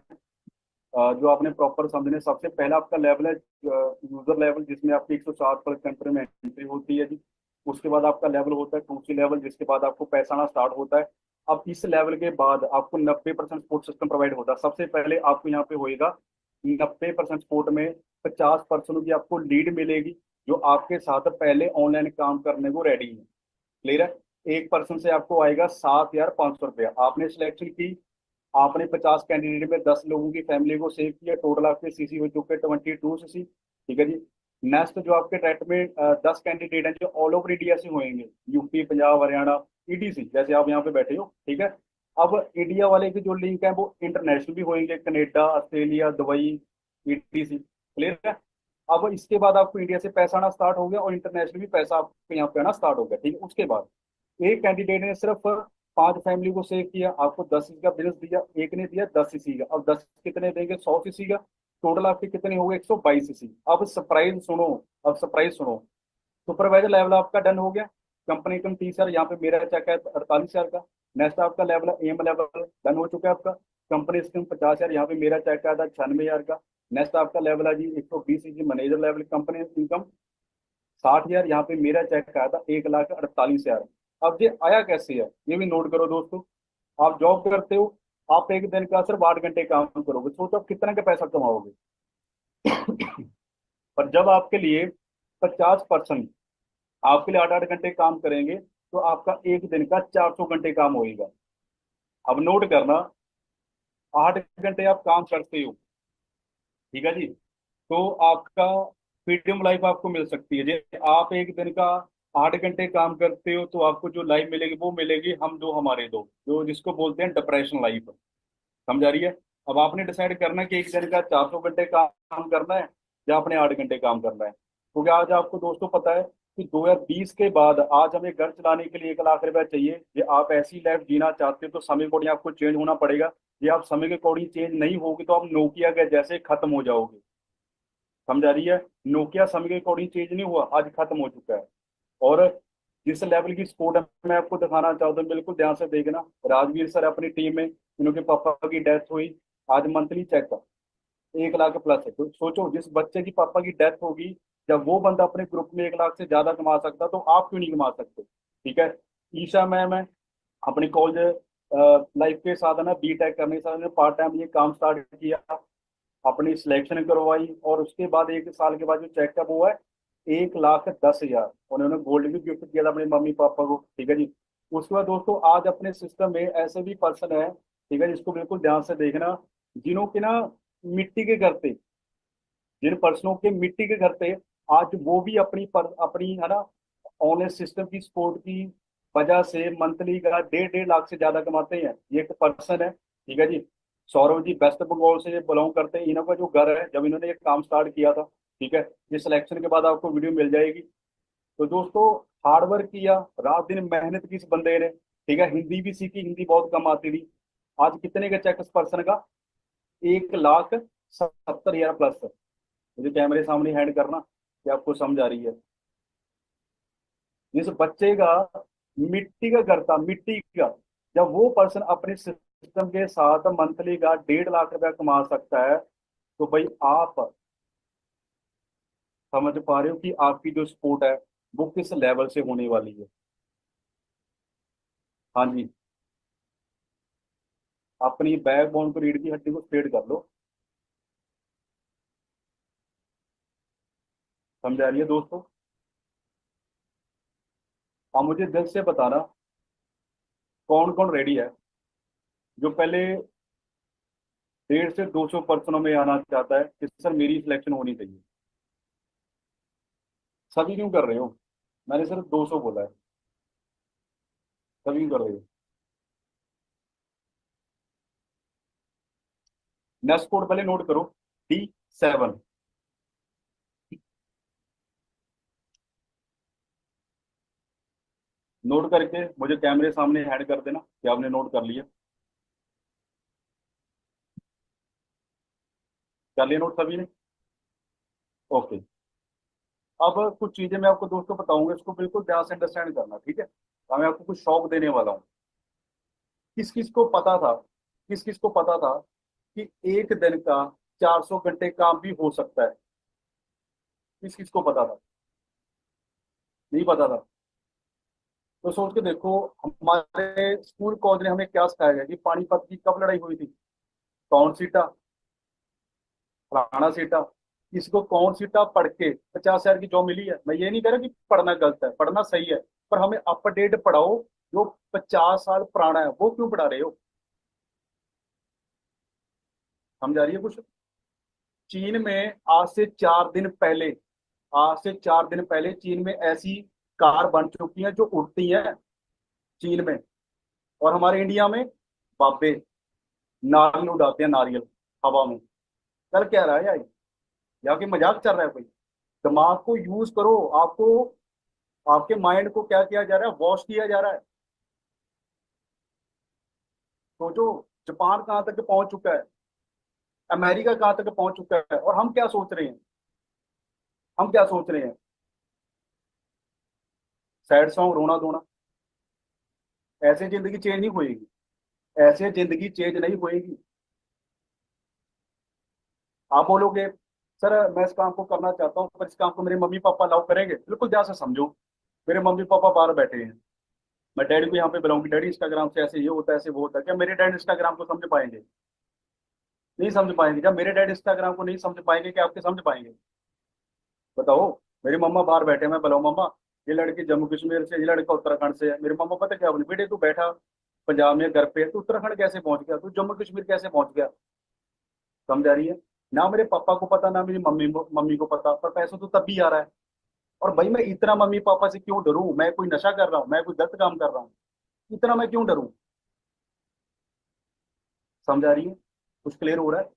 जो आपने प्रॉपर समझने। सबसे पहला आपका लेवल है यूजर लेवल, जिसमें आपकी 160 पर कंट्री में एंट्री होती है जी। उसके बाद आपका लेवल होता है 2C लेवल, जिसके बाद आपको पैसा आना स्टार्ट होता है। अब इस लेवल के बाद आपको 90% सपोर्ट सिस्टम प्रोवाइड होता है। सबसे पहले आपको यहाँ पे होएगा 90% सपोर्ट में 50% की आपको लीड मिलेगी, जो आपके साथ पहले ऑनलाइन काम करने को रेडी है। क्लियर है? 1% से आपको आएगा 7,500 रुपया। आपने सिलेक्शन की, आपने 50 कैंडिडेट में 10 लोगों की फैमिली को सेव किया, टोटल आपके सीसी हो चुके 22 सीसी। ठीक है जी। नेक्स्ट जो आपके ट्रैक में 10 कैंडिडेट हैं, जो ऑल ओवर इंडिया से होंगे, यूपी, पंजाब, हरियाणा, ईटीसी, जैसे आप यहाँ पे बैठे हो, ठीक है। अब इंडिया वाले के जो लिंक है वो इंटरनेशनल भी होंगे, Canada, Australia, Dubai, etc. Clear है? अब इसके बाद आपको इंडिया से पैसा आना स्टार्ट हो गया और इंटरनेशनल भी पैसा आपको यहाँ पे आना स्टार्ट हो गया, ठीक है। उसके बाद एक कैंडिडेट ने सिर्फ 5 फैमिली को सेव किया, आपको 10 सीसी का बिजनेस दिया, एक ने दिया 10 सीसी का। अब 10 कितने देंगे? 100 सीसी का। टोटल आपके कितने हो गए? 122 सीसी। अब सरप्राइज सुनो, अब सरप्राइज सुनो। सुपरवाइजर लेवल आपका डन हो गया। कंपनी इनकम 30,000, यहाँ पे मेरा चेक है 48,000 का। नेक्स्ट आपका लेवल है एम लेवल, डन हो चुका है आपका। कंपनी इनकम 50,000, यहाँ पे मेरा चेक आया था 96,000 का। नेक्स्ट आपका लेवल है जी 120 मैनेजर लेवल, कंपनी इनकम 60,000, यहाँ पे मेरा चेक आया था 1,48,000। अब ये आया कैसे है ये भी नोट करो दोस्तों। आप जॉब करते हो, आप एक दिन का सिर्फ 8 घंटे काम करोगे, सोचो आप कितना का पैसा कमाओगे। पर जब आपके लिए 50% आपके लिए 8 8 घंटे काम करेंगे, तो आपका एक दिन का 400 घंटे काम होएगा। अब नोट करना, 8 घंटे आप काम करते हो, ठीक है जी, तो आपका फ्रीडम लाइफ आपको मिल सकती है। जैसे आप एक दिन का 8 घंटे काम करते हो, तो आपको जो लाइफ मिलेगी वो मिलेगी हम दो हमारे दो, जो जिसको बोलते हैं डिप्रेशन लाइफ। समझ आ रही है? अब आपने डिसाइड करना है कि एक दिन का 400 घंटे काम करना है या आपने 8 घंटे काम करना है। क्योंकि आज आपको दोस्तों पता है कि 2020 के बाद आज हमें घर चलाने के लिए 1 लाख रुपया चाहिए। ये आप ऐसी लाइफ जीना चाहते हो तो समय अकॉर्डिंग आपको चेंज होना पड़ेगा। ये आप समय के अकॉर्डिंग चेंज नहीं होगी तो आप नोकिया के जैसे खत्म हो जाओगे। समझ आ रही है? नोकिया समय के अकॉर्डिंग चेंज नहीं हुआ, आज खत्म हो चुका है। और जिस लेवल की स्पोर्ट मैं आपको दिखाना चाहता हूँ, बिल्कुल ध्यान से देखना। राजवीर सर अपनी टीम में, इनके पापा की डेथ हुई, आज मंथली चेक 1 लाख प्लस है। तो सोचो, जिस बच्चे की पापा की डेथ होगी, जब वो बंदा अपने ग्रुप में 1 लाख से ज्यादा कमा सकता तो आप क्यों नहीं कमा सकते? ठीक है। ईशा मैम है, अपने कॉलेज लाइफ के साथ है ना, बीटेक करने के साथ मैंने पार्ट टाइम ये काम स्टार्ट किया, अपनी सिलेक्शन करवाई, और उसके बाद 1 साल के बाद जो चेकअप हुआ है, 1,10,000 उन्होंने गोल्ड भी गिफ्ट किया था अपने मम्मी पापा को। ठीक है जी। उसके बाद दोस्तों आज अपने सिस्टम में ऐसे भी पर्सन है, ठीक है, जिसको बिल्कुल ध्यान से देखना, जिन्हों के ना मिट्टी के घर थे, जिन पर्सनों के मिट्टी के घर थे, आज वो भी अपनी है ना ऑनलाइन सिस्टम की सपोर्ट की वजह से मंथली का 1.5 लाख से ज्यादा कमाते हैं। ये एक पर्सन है, ठीक है जी। सौरभ जी वेस्ट बंगाल से बिलोंग करते हैं। इन्हों का जो घर है, जब इन्होंने ये काम स्टार्ट किया था, ठीक है, ये सिलेक्शन के बाद आपको वीडियो मिल जाएगी। तो दोस्तों हार्ड वर्क किया, रात दिन मेहनत की इस बंदे ने, ठीक है, हिंदी भी सीखी, हिंदी बहुत कम आती थी। आज कितने का चेक इस पर्सन का? 1,70,000 प्लस। मुझे कैमरे सामने हैंड करना कि आपको समझ आ रही है। जिस बच्चे का मिट्टी का घर था, मिट्टी का, जब वो पर्सन अपने सिस्टम के साथ मंथली का 1.5 लाख रुपया कमा सकता है, तो भाई आप समझ पा रहे हो कि आपकी जो सपोर्ट है वो किस लेवल से होने वाली है। हाँ जी। अपनी बैकबोन को, रीढ़ की हड्डी को स्ट्रेट कर लो। समझ आ रही है दोस्तों? आप मुझे दिल से बताना, कौन कौन रेडी है जो पहले 150 से 200 पर्सनों में आना चाहता है कि सर मेरी सिलेक्शन होनी चाहिए। सभी क्यों कर रहे हो? मैंने सिर्फ 200 बोला है। सभी क्यों कर रहे हो? नेक्स्ट कोड पहले नोट करो, D7। नोट करके मुझे कैमरे सामने ऐड कर देना कि आपने नोट कर लिया। कर लिया नोट सभी ने? ओके। अब कुछ चीजें मैं आपको दोस्तों बताऊंगा, इसको बिल्कुल ध्यान से अंडरस्टैंड करना, ठीक है? तो मैं आपको कुछ शौक देने वाला हूँ। किस किस को पता था, किस किस को पता था कि एक दिन का 400 घंटे काम भी हो सकता है? किस किस को पता था? नहीं पता था? तो सोच के देखो, हमारे स्कूल कॉलेज ने हमें क्या सिखाया गया कि पानीपत की कब लड़ाई हुई थी? कौन सीटा? फलाना सीटा। किसको कौन सीटा पढ़ के 50,000 की जॉब मिली है? मैं ये नहीं कह रहा कि पढ़ना गलत है, पढ़ना सही है, पर हमें अपडेट पढ़ाओ। जो 50 साल पुराना है वो क्यों पढ़ा रहे हो? समझ आ रही है कुछ? चीन में आज से 4 दिन पहले चीन में ऐसी कार बन चुकी है जो उड़ती है, चीन में। और हमारे इंडिया में बाबे नारियल उड़ाते हैं, नारियल हवा में। चल क्या रहा है यार? यहाँ की मजाक चल रहा है कोई? दिमाग को यूज करो। आपको, आपके माइंड को क्या किया जा रहा है? वॉश किया जा रहा है। सोचो, जापान कहाँ तक पहुंच चुका है, अमेरिका कहाँ तक पहुंच चुका है, और हम क्या सोच रहे हैं? हम क्या सोच रहे हैं? सैड सॉन्ग, रोना धोना। ऐसे जिंदगी चेंज नहीं होएगी। ऐसे जिंदगी चेंज नहीं होएगी। आप बोलोगे सर मैं इस काम को करना चाहता हूँ, पर इस काम को मेरे मम्मी पापा अलाउ करेंगे? बिल्कुल ध्यान से समझो। मेरे मम्मी पापा बाहर बैठे हैं, मैं डैडी को यहाँ पे बुलाऊंगी, डैडी इंस्टाग्राम से ऐसे ये होता है, ऐसे वो होता है, क्या मेरे डैड इंस्टाग्राम को समझ पाएंगे? नहीं समझ पाएंगे। जब मेरे डैड इंस्टाग्राम को नहीं समझ पाएंगे, क्या आपके समझ पाएंगे? बताओ। मेरी मम्मा बाहर बैठे हैं, मैं बुलाऊं मम्मा, ये लड़की जम्मू कश्मीर से, ये लड़का उत्तराखंड से है। मेरे मम्मा पता क्या बोले, बेटे तू बैठा पंजाब में घर पे, तू उत्तराखंड कैसे पहुंच गया, तू जम्मू कश्मीर कैसे पहुंच गया? समझ आ रही है? ना मेरे पापा को पता, ना मेरी मम्मी को पता, पर पैसा तो तब भी आ रहा है। और भाई मैं इतना मम्मी पापा से क्यों डरूं? मैं कोई नशा कर रहा हूँ, मैं कोई गलत काम कर रहा हूँ, इतना मैं क्यों डरूं? समझ आ रही है? कुछ क्लियर हो रहा है?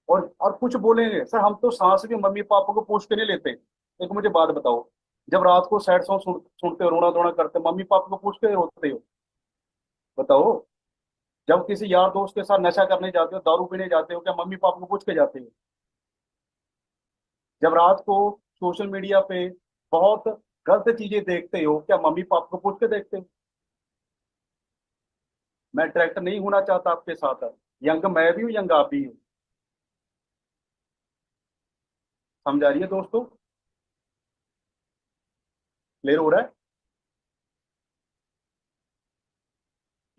और कुछ बोलेंगे सर हम तो सांस भी मम्मी पापा को पूछ के नहीं लेते। एक मुझे बात बताओ, जब रात को सैड सॉन्ग सुनते हो, रोना धोना करते हो, मम्मी पापा को पूछ के रोते हो? बताओ। जब किसी यार दोस्त के साथ नशा करने जाते हो, दारू पीने जाते हो, क्या मम्मी पापा को पूछ के जाते हो? जब रात को सोशल मीडिया पे बहुत गलत चीजें देखते हो, क्या मम्मी पापा को पूछ के देखते हो? मैं ट्रैक्टर नहीं होना चाहता आपके साथ। यंग मैं भी हूँ, यंग आप भी हूँ। समझ आ रही है दोस्तों? क्लियर हो रहा है?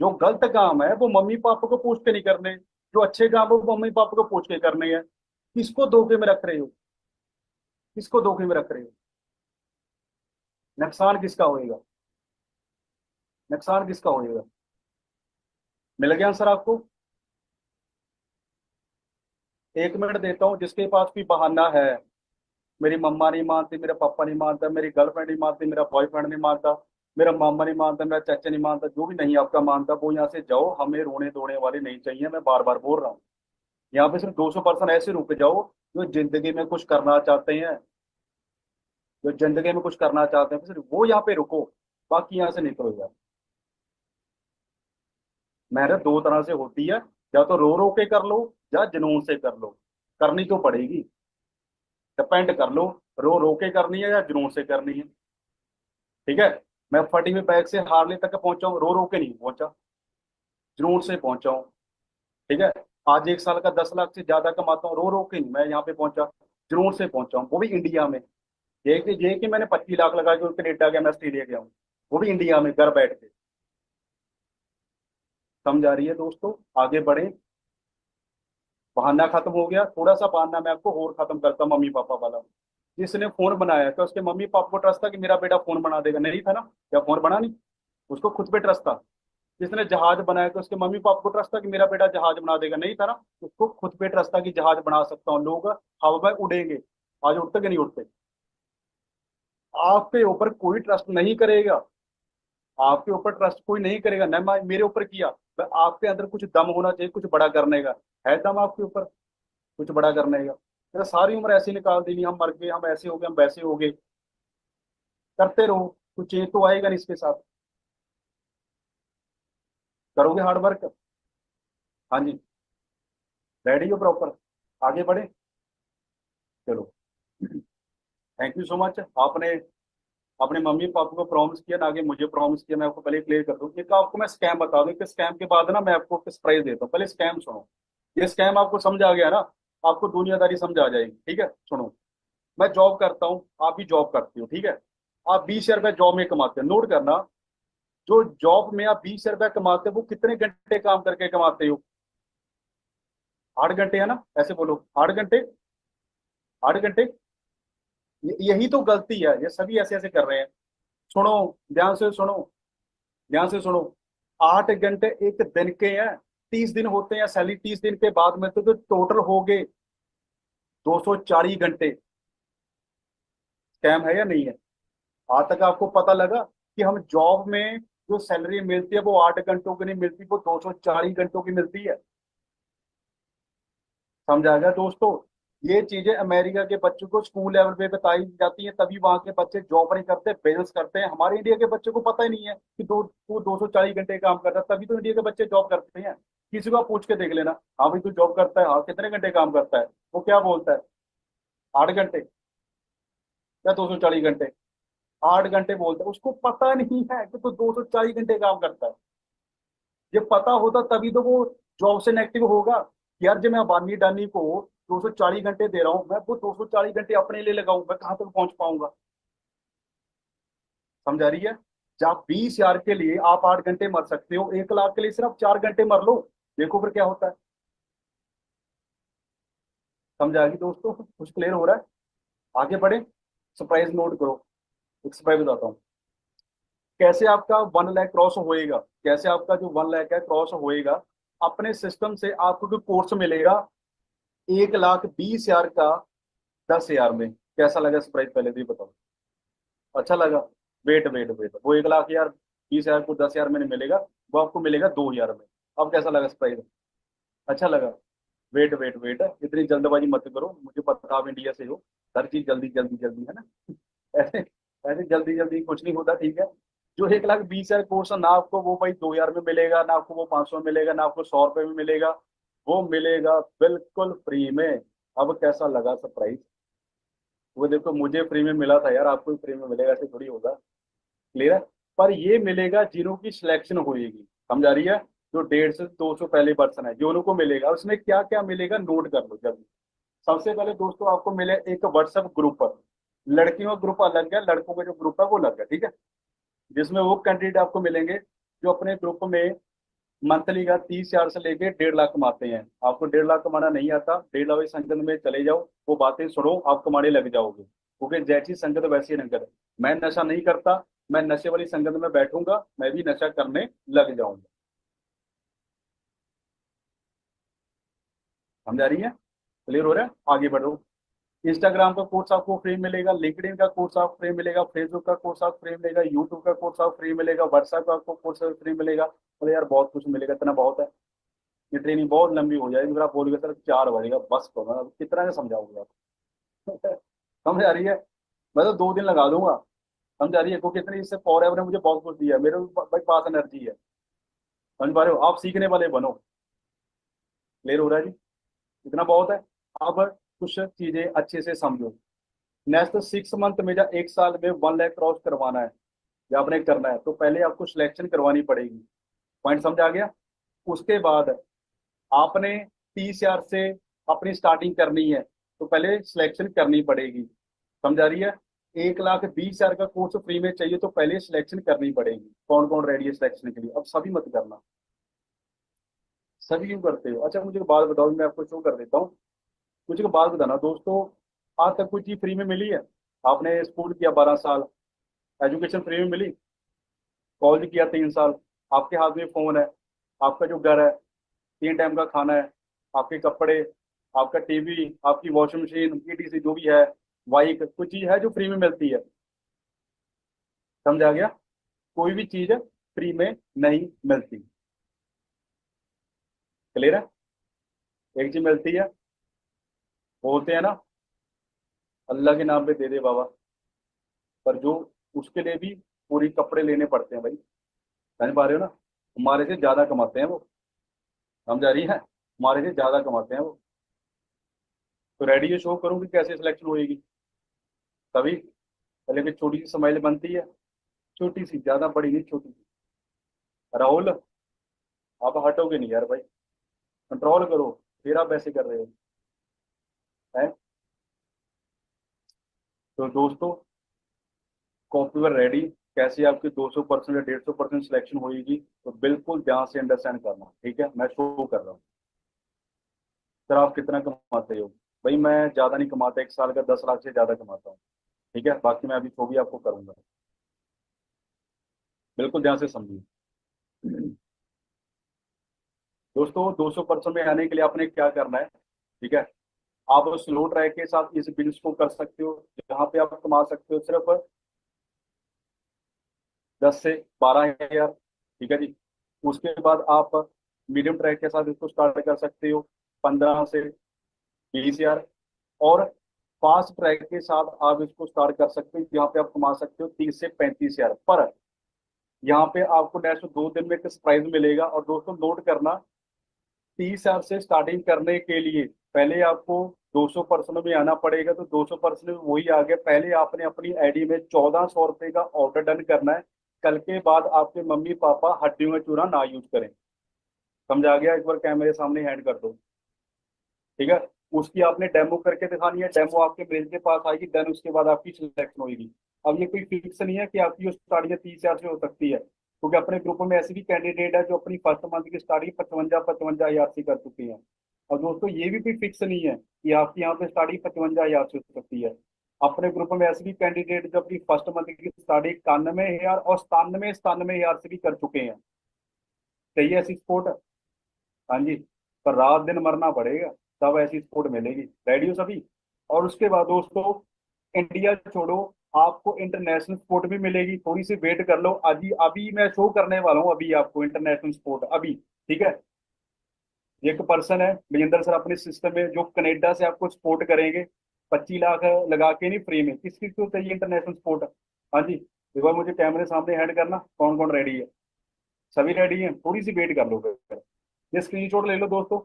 जो गलत काम है वो मम्मी पापा को पूछ के नहीं करने, जो अच्छे काम है वो मम्मी पापा को पूछ के करने हैं। किसको धोखे में रख रहे हो? किसको धोखे में रख रहे हो? नुकसान किसका होएगा? नुकसान किसका होएगा? मिल गया आंसर आपको? 1 मिनट देता हूँ। जिसके पास भी बहाना है, मेरी मम्मा नहीं मानती, मेरा पापा नहीं मानता, मेरी गर्लफ्रेंड नहीं मानती, मेरा बॉयफ्रेंड नहीं मानता, मेरा मामा नहीं मानता, मेरा चाचा नहीं मानता, जो भी नहीं आपका मानता वो यहाँ से जाओ, हमें रोने धोने वाले नहीं चाहिए। मैं बार बार बोल रहा हूँ, यहाँ पे सिर्फ 200% ऐसे रुक जाओ जो जिंदगी में कुछ करना चाहते हैं, जो जिंदगी में कुछ करना चाहते हैं, सिर्फ वो यहाँ पे रुको। बाकी यहाँ से निकलो यार। मेहनत दो तरह से होती है, या तो रो रो के कर लो, या जुनून से कर लो। करनी तो पड़ेगी, डिपेंड कर लो, रो रो के करनी है या जुनून से करनी है। ठीक है, मैं फटी हुई बैग से हारले तक पहुंचा हूँ, रो रो के नहीं पहुंचा, जुनून से पहुंचा हूँ। ठीक है, आज 1 साल का 10 लाख से ज्यादा कमाता हूँ, रो रो के नहीं मैं यहाँ पे पहुंचा, जुनून से पहुंचा हूँ, वो भी इंडिया में। ये कि मैंने 25 लाख लगा के कनेडा गया, मैं ऑस्ट्रेलिया गया हूँ, वो भी इंडिया में घर बैठ के। समझ आ रही है दोस्तों? आगे बढ़े। बहाना खत्म हो गया। थोड़ा सा बहाना मैं आपको और खत्म करता हूं, मम्मी पापा वाला। जिसने फोन बनाया था उसके मम्मी पापा को ट्रस्ट था कि मेरा बेटा फोन बना देगा? नहीं था ना? क्या फोन बना? नहीं। उसको खुद पे ट्रस्ट था। जिसने जहाज बनाया था उसके मम्मी पापा को ट्रस्ट था कि मेरा बेटा जहाज बना देगा? नहीं था ना? उसको खुद पे ट्रस्ट था कि जहाज बना सकता हूँ, लोग हवा में उड़ेंगे। आज उड़ते कि नहीं उड़ते? आपके ऊपर कोई ट्रस्ट नहीं करेगा, आपके ऊपर ट्रस्ट कोई नहीं करेगा ना। मेरे ऊपर किया, तो आपके अंदर कुछ दम होना चाहिए, कुछ बड़ा करने का। है दम आपके ऊपर कुछ बड़ा करने का? मेरा सारी उम्र ऐसे ही निकाल देनी, हम मर गए, हम ऐसे हो गए, हम वैसे हो गए। करते रहो, कुछ चेंज तो आएगा नहीं इसके साथ। करोगे हार्ड वर्क? हाँ जी। रेडी हो प्रॉपर? आगे बढ़े। चलो, थैंक यू सो मच। आपने अपने मम्मी पापा को प्रॉमिस किया ना, आगे मुझे प्रॉमिस किया। मैं आपको पहले क्लियर कर दूं, एक आपको मैं स्कैम बता दूं कि स्कैम के बाद ना मैं आपको सरप्राइज देता हूँ। पहले स्कैम सुनो। ये स्कैम आपको समझ आ गया ना? आपको दुनियादारी समझ आ जाएगी। ठीक है, सुनो। मैं जॉब करता हूँ, आप भी जॉब करती हो, ठीक है? आप 20 रुपए जॉब में कमाते हो, नोट करना। जो जॉब में आप 20 रुपए कमाते हो वो कितने घंटे काम करके कमाते हो? 8 घंटे, है ना? ऐसे बोलो, 8 घंटे। 8 घंटे। यही तो गलती है, ये सभी ऐसे ऐसे कर रहे हैं। सुनो, ध्यान से सुनो, ध्यान से सुनो। 8 घंटे एक दिन के हैं, 30 दिन होते हैं सैलरी, 30 दिन के बाद में तो टोटल हो गए 240 घंटे। स्कैम है या नहीं है? आज तक आपको पता लगा कि हम जॉब में जो सैलरी मिलती है वो 8 घंटों की नहीं मिलती, वो 240 घंटों की मिलती है। समझ आ गया दोस्तों? ये चीजें अमेरिका के बच्चों को स्कूल लेवल पे बताई जाती हैं, तभी वहां के बच्चे जॉब नहीं करते, बिजनेस करते हैं। हमारे इंडिया के बच्चों को पता ही नहीं है कि वो 240 घंटे काम करता है, तभी तो इंडिया के बच्चे जॉब करते हैं। किसी को आप पूछ के देख लेना, हाँ भाई तू जॉब करता है, हाँ कितने घंटे काम करता है, वो क्या बोलता है? 8 घंटे या 240 घंटे? 8 घंटे बोलता है। उसको पता नहीं है कि तू 240 घंटे काम करता है। ये पता होता तभी तो वो जॉब से नेगेटिव होगा कि यार जब मैं अबानी डानी को 240 घंटे दे रहा हूँ, मैं वो 240 घंटे अपने लिए लगाऊं, मैं कहाँ तक पहुंच पाऊंगा? समझ आ रही है? जब 20 हजार के लिए आप 8 घंटे मर सकते हो, 1 लाख के लिए सिर्फ 4 घंटे मर लो, देखो फिर क्या होता है। समझ आ गई दोस्तों? कुछ क्लियर हो रहा है? आगे बढ़े। सरप्राइज नोट करो, एक सरप्राइज बताता हूँ। कैसे आपका 1 लाख क्रॉस होएगा, कैसे आपका जो 1 लाख है क्रॉस होएगा। अपने सिस्टम से आपको जो कोर्स मिलेगा 1,20,000 का 10 हजार में। कैसा लगा सरप्राइज, पहले तो ये बताओ। अच्छा लगा? वेट वेट वेट, वो 1,20,000 को 10 हजार में नहीं मिलेगा, वो आपको मिलेगा 2 हजार में। अब कैसा लगा सरप्राइज? अच्छा लगा? वेट वेट वेट, इतनी जल्दबाजी मत करो, मुझे पता आप इंडिया से हो, हर चीज जल्दी जल्दी जल्दी, है ना? ऐसे ऐसे जल्दी जल्दी कुछ नहीं होता, ठीक है? जो 1,20,000 कोर्स है ना, आपको वो भाई 2 हजार में मिलेगा ना, आपको वो 500 में मिलेगा ना, आपको 100 रुपये में मिलेगा। वो मिलेगा बिल्कुल फ्री में। अब कैसा लगा सरप्राइज? वो देखो, मुझे फ्री में मिला था यार, आपको भी फ्री में मिलेगा, ऐसे थोड़ी होगा। क्लियर है? पर ये मिलेगा जिन्हों की सिलेक्शन होगी। समझ आ रही है? जो 150 से 200 पहले पर्सन है जो उनको मिलेगा। उसमें क्या क्या मिलेगा नोट कर लो जल्दी। सबसे पहले दोस्तों आपको मिले एक व्हाट्सएप ग्रुप। लड़कियों का ग्रुप अलग है, लड़कों का जो ग्रुप है वो अलग है, ठीक है? जिसमें वो कैंडिडेट आपको मिलेंगे जो अपने ग्रुप में मंथली का 30,000 से लेके 1.5 लाख कमाते हैं। आपको 1.5 लाख कमाना नहीं आता, 1.5 लाख वाली संगत में चले जाओ, वो बातें सुनो, आप कमाने लग जाओगे, क्योंकि जैसी संगत वैसी रंगत। मैं नशा नहीं करता, मैं नशे वाली संगत में बैठूंगा, मैं भी नशा करने लग जाऊंगा। समझ आ रही है? क्लियर हो रहा है? आगे बढ़ो। इंस्टाग्राम का कोर्स आपको फ्री मिलेगा, लिंक्डइन का कोर्स आपको फ्री मिलेगा, फेसबुक का कोर्स आपको फ्री मिलेगा, यूट्यूब का कोर्स आपको फ्री मिलेगा, व्हाट्सएप का आपको कोर्स फ्री मिलेगा। अरे यार बहुत कुछ मिलेगा, इतना बहुत है। ये ट्रेनिंग बहुत लंबी हो जाएगी, फिर आप बोलोगे सर 4 बजेगा, बस करो ना, कितना का समझाओगे आप? समझ आ रही है? मैं तो 2 दिन लगा दूंगा। समझ आ रही है? क्योंकि इतनी इससे फॉर एवर ने मुझे बहुत कुछ दिया है, मेरे भाई पास एनर्जी है। समझ पा रहे हो? आप सीखने वाले बनो। क्लियर हो रहा है जी? इतना बहुत है। अब कुछ चीजें अच्छे से समझो। नेक्स्ट 6 मंथ में या 1 साल में 1 लाख क्रॉस करवाना है या आपने करना है, तो पहले आपको सिलेक्शन करवानी पड़ेगी। पॉइंट समझ आ गया? उसके बाद आपने 30,000 से अपनी स्टार्टिंग करनी है, तो पहले सिलेक्शन करनी पड़ेगी। समझ आ रही है? 1,20,000 का कोर्स फ्री में चाहिए, तो पहले सिलेक्शन करनी पड़ेगी। कौन कौन रेडी है सिलेक्शन के लिए? अब सभी मत करना। सभी क्यों करते हो? अच्छा मुझे एक बात बताओ, मैं आपको शो कर देता हूँ। मुझे एक बात बताना दोस्तों, आज तक कोई चीज फ्री में मिली है? आपने स्कूल किया 12 साल, एजुकेशन फ्री में मिली? कॉलेज किया 3 साल, आपके हाथ में फोन है, आपका जो घर है, 3 टाइम का खाना है, आपके कपड़े, आपका टीवी, आपकी वॉशिंग मशीन, ईटीसी जो भी है, बाइक, कुछ चीज है जो फ्री में मिलती है? समझ आ गया? कोई भी चीज फ्री में नहीं मिलती। क्लियर है? एक चीज मिलती है, बोलते हैं ना, अल्लाह के नाम पे दे दे बाबा, पर जो उसके लिए भी पूरी कपड़े लेने पड़ते हैं भाई। समझ पा रहे हो ना? हमारे से ज्यादा कमाते हैं वो। समझ आ रही है? हमारे से ज्यादा कमाते हैं वो। तो रेडी है, शो करूँ कि कैसे सिलेक्शन होएगी? तभी पहले भी छोटी सी स्माइल बनती है, छोटी सी, ज्यादा बड़ी नहीं, छोटी सी। राहुल, आप हटोगे नहीं यार भाई, कंट्रोल करो। फिर आप ऐसे कर रहे हो हैं? तो दोस्तों, कॉपी पर रेडी, कैसे आपकी 200% या 150% सिलेक्शन होगी, तो बिल्कुल ध्यान से अंडरस्टैंड करना, ठीक है? मैं शो कर रहा हूँ। सर आप कितना कमाते हो? भाई मैं ज्यादा नहीं कमाता, 1 साल का 10 लाख से ज्यादा कमाता हूँ। ठीक है, बाकी मैं अभी शो भी आपको करूंगा। बिल्कुल ध्यान से समझिए। दोस्तों 200% में आने के लिए आपने क्या करना है? ठीक है, आप स्लो ट्रैक के साथ इस बिल्स को कर सकते हो, जहाँ पे आप कमा सकते हो सिर्फ 10 से 12 हजार। ठीक है जी। उसके बाद आप मीडियम ट्रैक के साथ इसको स्टार्ट कर सकते हो 15 से 20 हजार। और फास्ट ट्रैक के साथ आप इसको स्टार्ट कर सकते हो, जहाँ पे आप कमा सकते हो 30 से 35 हजार। पर यहाँ पे आपको नेक्स्ट 2 दिन में एक सरप्राइज मिलेगा। और दोस्तों नोट करना, 30 हजार से स्टार्टिंग करने के लिए पहले आपको 200% में आना पड़ेगा। तो 200% में वही आ गया, पहले आपने अपनी आईडी में 1,400 रुपये का ऑर्डर डन करना है। कल के बाद आपके मम्मी पापा हड्डियों में चूरा ना यूज करें। समझ आ गया? एक बार कैमरे सामने हैंड कर दो। ठीक है? उसकी आपने डेमो करके दिखानी है, डेमो आपके मेल के पास आएगी, देन उसके बाद आपकी सिलेक्शन होगी। अब ये कोई फिक्स नहीं है कि आपकी स्टार्टिंग 30 हजार से हो सकती है, क्योंकि अपने ग्रुप में ऐसे भी कैंडिडेट है जो अपनी फर्स्ट मंथ की स्टार्टिंग 55-55 हजार से कर चुके हैं। और दोस्तों ये भी कोई फिक्स नहीं है कि आपकी यहाँ पे स्टार्टिंग 55 हजार से हो सकती है। अपने ग्रुप में ऐसे भी कैंडिडेट जो अपनी फर्स्ट मंथ की स्टार्टिंग 91 हजार और 97 97 हजार से भी कर चुके हैं। चाहिए ऐसी सपोर्ट? हाँ जी। पर रात दिन मरना पड़ेगा, तब ऐसी सपोर्ट मिलेगी। रेडी हो सभी? और उसके बाद दोस्तों, इंडिया छोड़ो, आपको इंटरनेशनल सपोर्ट भी मिलेगी। थोड़ी सी वेट कर लो, अभी अभी मैं शो करने वाला हूँ अभी आपको इंटरनेशनल सपोर्ट अभी। ठीक है? एक पर्सन है विजेंद्र सर अपने सिस्टम में, जो कनेडा से आपको सपोर्ट करेंगे 25 लाख लगा के, नहीं फ्री में। किस किस को चाहिए इंटरनेशनल सपोर्ट? हाँ जी, एक बार मुझे कैमरे सामने हेड करना, कौन कौन रेडी है? सभी रेडी हैं? थोड़ी सी वेट कर लो फिर। ये स्क्रीनशॉट ले लो दोस्तों।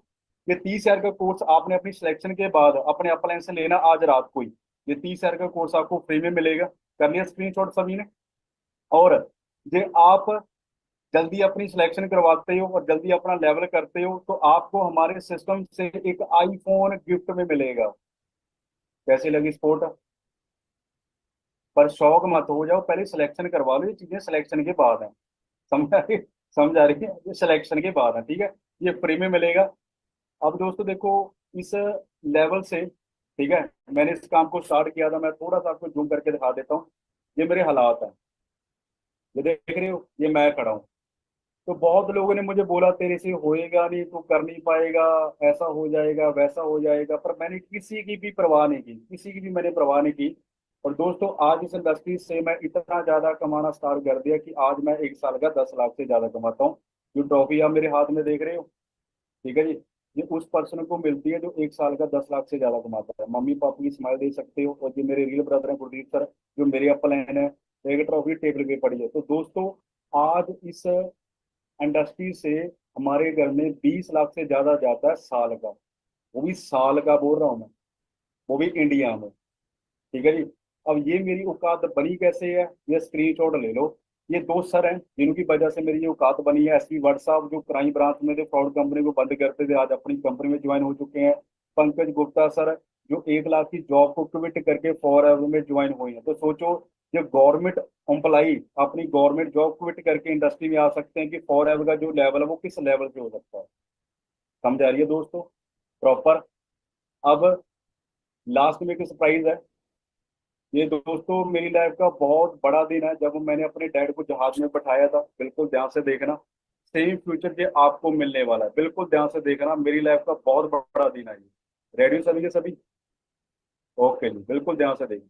ये 30 हजार का कोर्स आपने अपनी सिलेक्शन के बाद अपने अपलाइन से लेना आज रात को ही। ये 30 हजार का कोर्स आपको फ्री में मिलेगा। कर लिया स्क्रीनशॉट सभी ने? और ये आप जल्दी अपनी सिलेक्शन करवाते हो और जल्दी अपना लेवल करते हो, तो आपको हमारे सिस्टम से एक आईफोन गिफ्ट में मिलेगा। कैसी लगी स्पोर्ट? पर शौक मत हो जाओ, पहले सिलेक्शन करवा लो, ये चीजें सिलेक्शन के बाद है। समझ आ रही? समझ आ रही है, ये सिलेक्शन के बाद है, ठीक है। ये फ्री में मिलेगा। अब दोस्तों देखो, इस लेवल से, ठीक है, मैंने इस काम को स्टार्ट किया था। मैं थोड़ा सा आपको जूम करके दिखा देता हूँ। ये मेरे हालात हैं, ये देख रहे हो, ये मैं खड़ा हूँ। तो बहुत लोगों ने मुझे बोला तेरे से होएगा नहीं, तू कर नहीं पाएगा, ऐसा हो जाएगा वैसा हो जाएगा, पर मैंने किसी की भी परवाह नहीं की, किसी की भी मैंने परवाह नहीं की। और दोस्तों आज इस इंडस्ट्री से मैं इतना ज्यादा कमाना स्टार्ट कर दिया कि आज मैं एक साल का 10 लाख से ज्यादा कमाता हूँ। जो ट्रॉफी आप मेरे हाथ में देख रहे हो, ठीक है जी, ये उस पर्सन को मिलती है जो एक साल का 10 लाख से ज्यादा कमाता है। मम्मी पापा की स्माइल देख सकते हो, और जो मेरे रियल ब्रदर हैं गुरदीप सर, जो मेरे अप्पल है, एक ट्रॉफी टेबल पे पड़ी है। तो दोस्तों आज इस इंडस्ट्री से हमारे घर में 20 लाख से ज्यादा जाता है साल का। वो भी साल का बोल रहा हूँ मैं, वो भी इंडिया में, ठीक है जी। अब ये मेरी औकात बनी कैसे है, ये स्क्रीनशॉट ले लो। ये दो सर हैं जिनकी वजह से मेरी ये औकात बनी है। एसपी भट्ट साहब जो क्राइम ब्रांच में थे, फ्रॉड कंपनी को बंद करते थे, आज अपनी कंपनी में ज्वाइन हो चुके हैं। पंकज गुप्ता सर जो 1 लाख की जॉब को क्विट करके फॉर एवर में ज्वाइन हुए हैं। तो सोचो, जो गवर्नमेंट एम्प्लाई अपनी गवर्नमेंट जॉब क्विट करके इंडस्ट्री में आ सकते हैं, कि फॉर एवर का जो लेवल है वो किस लेवल पे हो सकता है। समझ आ रही है दोस्तों, प्रॉपर। अब लास्ट में एक सरप्राइज है। ये दोस्तों मेरी लाइफ का बहुत बड़ा दिन है, जब मैंने अपने डैड को जहाज में बैठाया था। बिल्कुल ध्यान से देखना, सेम फ्यूचर जो आपको मिलने वाला है, बिल्कुल ध्यान से देखना। मेरी लाइफ का बहुत बड़ा दिन है ये। रेडियो सभी के सभी, ओके जी, बिल्कुल ध्यान से देखना।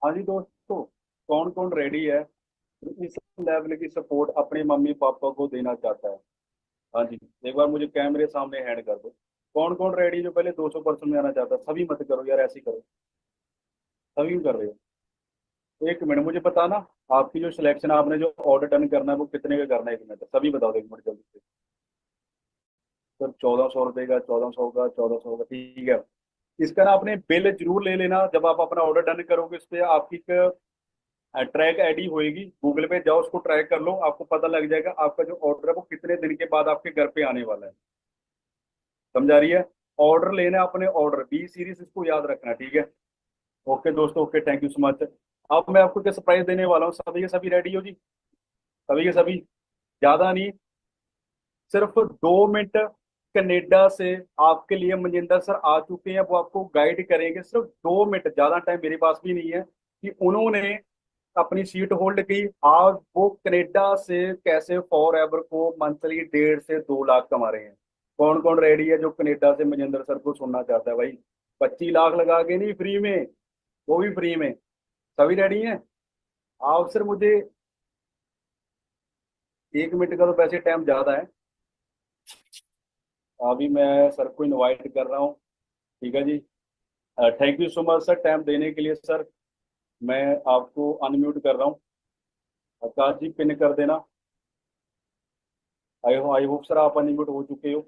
हाँ जी दोस्तों, कौन कौन रेडी है इस लेवल की सपोर्ट अपने मम्मी पापा को देना चाहता है? हाँ जी, एक बार मुझे कैमरे सामने हैंड कर दो। कौन कौन रेडी जो पहले 200% में आना चाहता है? सभी मत करो यार, ऐसे ही करो। सभी क्यों कर रहे हो? 1 मिनट मुझे बताना, आपकी जो सिलेक्शन, आपने जो ऑर्डर डन करना है वो कितने का करना है? 1 मिनट सभी बताओ, 1 मिनट जल्दी से। सर 1400 रुपये का, 1400 का, 1400 का, ठीक है। इसका ना आपने बिल जरूर ले लेना। जब आप अपना ऑर्डर डन करोगे, उस पर आपकी एक ट्रैक आईडी होएगी, गूगल पे जाओ, उसको ट्रैक कर लो, आपको पता लग जाएगा आपका जो ऑर्डर है वो कितने दिन के बाद आपके घर पे आने वाला है। समझा रही है? ऑर्डर लेना है अपने, ऑर्डर बी सीरीज, इसको याद रखना, ठीक है। ओके दोस्तों, okay, thank you so much. अब मैं आपको क्या सरप्राइज देने वाला हूँ, सभी के सभी रेडी हो जी? सभी के सभी, ज्यादा नहीं, सिर्फ 2 मिनट। कनेडा से आपके लिए मनजिंदर सर आ चुके हैं, वो आपको गाइड करेंगे। सिर्फ 2 मिनट, ज्यादा टाइम मेरे पास भी नहीं है, कि उन्होंने अपनी सीट होल्ड की। आज वो कनेडा से कैसे फॉर एवर को मंथली 1.5 से 2 लाख कमा रहे हैं। कौन कौन रेडी है जो कनेडा से मनजिंदर सर को सुनना चाहता है भाई? 25 लाख लगा के नहीं, फ्री में, वो भी फ्री में। सभी रेडी हैं? आप सर मुझे 1 मिनट का तो वैसे टाइम ज्यादा है। अभी मैं सर को इनवाइट कर रहा हूँ, ठीक है जी। Thank you so much sir, time देने के लिए सर। मैं आपको अनम्यूट कर रहा हूँ। आकाश जी पिन कर देना। आई होप सर आप अनम्यूट हो चुके हो।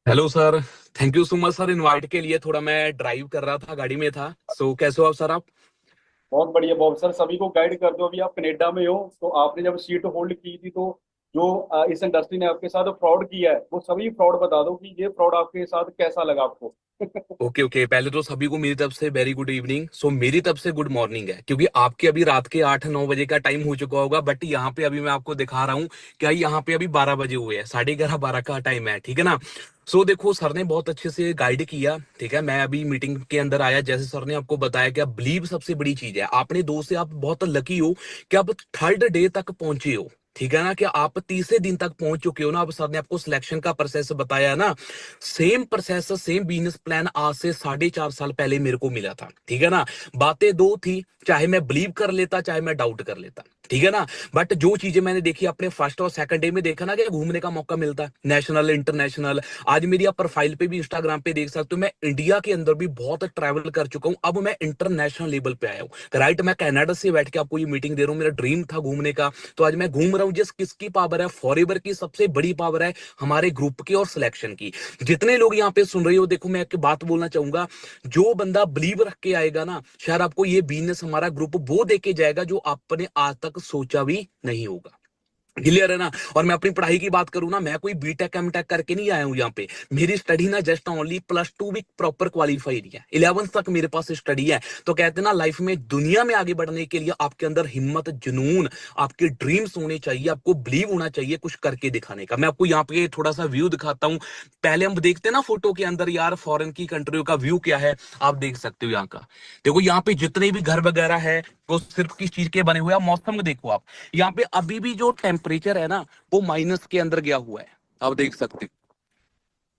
Hello sir. Thank you so much sir invite के लिए। थोड़ा मैं ड्राइव कर रहा था, गाड़ी में था। कैसे हो आप सर? आप बहुत बढ़िया बहुत सर, सभी को गाइड कर दो। अभी आप कनेडा में हो, तो आपने जब सीट होल्ड की थी, तो जो इस इंडस्ट्री ने आपके साथ फ्रॉड किया है, वो सभी फ्रॉड बता दो कि ये फ्रॉड आपके साथ कैसा लगा आपको। ओके ओके, पहले तो सभी को मेरी तरफ से वेरी गुड इवनिंग। मेरी तरफ से गुड मॉर्निंग है, क्योंकि आपके अभी रात के 8-9 बजे का टाइम हो चुका होगा, बट यहाँ पे अभी मैं आपको दिखा रहा हूँ क्या, यहाँ पे अभी 12 बजे हुए हैं, 11:30-12 का टाइम है, ठीक है ना। देखो, सर ने बहुत अच्छे से गाइड किया, ठीक है। मैं अभी मीटिंग के अंदर आया, जैसे सर ने आपको बताया कि बिलीव सबसे बड़ी चीज है। आपने दो से आप बहुत लकी हो कि आप थर्ड डे तक पहुंचे हो, ठीक है ना, कि आप तीसरे दिन तक पहुंच चुके हो ना। अब सर ने आपको सिलेक्शन का प्रोसेस बताया है ना, same process same business plan आज से 4.5 साल पहले मेरे को मिला था, ठीक है ना। बातें दो थी, चाहे मैं बिलीव कर लेता चाहे मैं डाउट कर लेता। ठीक है ना। बट जो चीजें मैंने देखी अपने फर्स्ट और सेकंड डे में, देखा ना कि घूमने का मौका मिलता है, नेशनल इंटरनेशनल। आज मेरी आप प्रोफाइल पे भी इंस्टाग्राम पे देख सकते हो, मैं इंडिया के अंदर भी बहुत ट्रैवल कर चुका हूं, अब मैं इंटरनेशनल लेवल पे आया हूं। राइट, मैं कनाडा से बैठ के आपको ये मीटिंग दे रहा हूं, मेरा ड्रीम था घूमने का, तो आज मैं घूम रहा हूं। जिस किसकी पावर है, फॉरएवर की सबसे बड़ी पावर है हमारे ग्रुप की और सिलेक्शन की। जितने लोग यहाँ पे सुन रहे हो, देखो मैं एक बात बोलना चाहूंगा, जो बंदा बिलीव रख के आएगा ना, शायद आपको ये बिजनेस हमारा ग्रुप वो देके जाएगा जो आपने आज तक सोचा भी नहीं होगा। क्लियर है ना। और मैं अपनी पढ़ाई की बात करूं ना, मैं कोई बीटेक एमटेक करके नहीं आया हूं यहाँ पे। मेरी स्टडी ना जस्ट ओनली +2 भी प्रॉपर क्वालिफाई नहीं है, 11th तक मेरे पास स्टडी है। तो कहते हैं ना, लाइफ में दुनिया में आगे बढ़ने के लिए आपके अंदर हिम्मत, जुनून, आपके ड्रीम्स होने चाहिए, आपको बिलीव होना चाहिए कुछ करके दिखाने का। मैं आपको यहाँ पे थोड़ा सा व्यू दिखाता हूँ। पहले हम देखते हैं ना फोटो के अंदर यार, फॉरेन की कंट्रियों का व्यू क्या है, आप देख सकते हो यहाँ का। देखो यहाँ पे जितने भी घर वगैरह है वो सिर्फ किस चीज के बने हुए हैं, मौसम देखो आप। यहाँ पे अभी भी जो टेम्परेचर है ना, वो माइनस के अंदर गया हुआ है, आप देख सकते हो।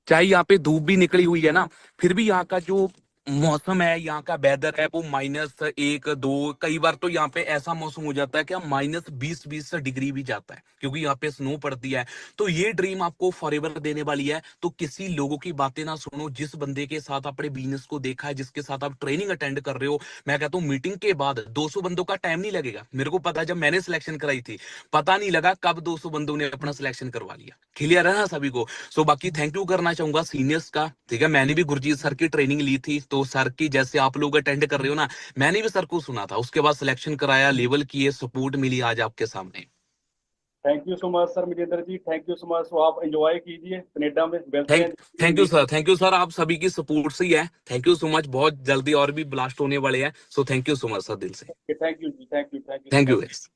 चाहे यहाँ पे धूप भी निकली हुई है ना, फिर भी यहाँ का जो मौसम है, यहाँ का वेदर है, वो -1 2, कई बार तो यहाँ पे ऐसा मौसम हो जाता है कि -20 20 डिग्री भी जाता है, क्योंकि यहाँ पे स्नो पड़ती है। तो ये ड्रीम आपको फॉरएवर देने वाली है। तो किसी लोगों की बातें ना सुनो। जिस बंदे के साथ अपने बिजनेस को देखा है, जिसके साथ आप ट्रेनिंग अटेंड कर रहे हो, मैं कहता हूँ मीटिंग के बाद 200 बंदों का टाइम नहीं लगेगा। मेरे को पता है, जब मैंने सिलेक्शन कराई थी, पता नहीं लगा कब 200 बंदों ने अपना सिलेक्शन करवा लिया। क्लियर है ना सभी को। सो बाकी थैंक यू करना चाहूंगा सीनियर्स का। ठीक है, मैंने भी गुरजीत सर की ट्रेनिंग ली थी, तो सर की जैसे आप लोग अटेंड कर रहे हो ना, मैंने भी सर को सुना था, उसके बाद सिलेक्शन कराया, लेवल किए, सपोर्ट मिली आज आपके सामने। Thank you so much sir Mijendra ji, thank you so much. तो आप एंजॉय कीजिए कनेडा में, मिलते थैंक हैं thank you sir, thank you sir, आप सभी की सपोर्ट से ही है। थैंक यू सो मच, बहुत जल्दी और भी ब्लास्ट होने वाले हैं। So thank you so much sir, दिल से thank you ji, thank you, thank you so thank you. Much.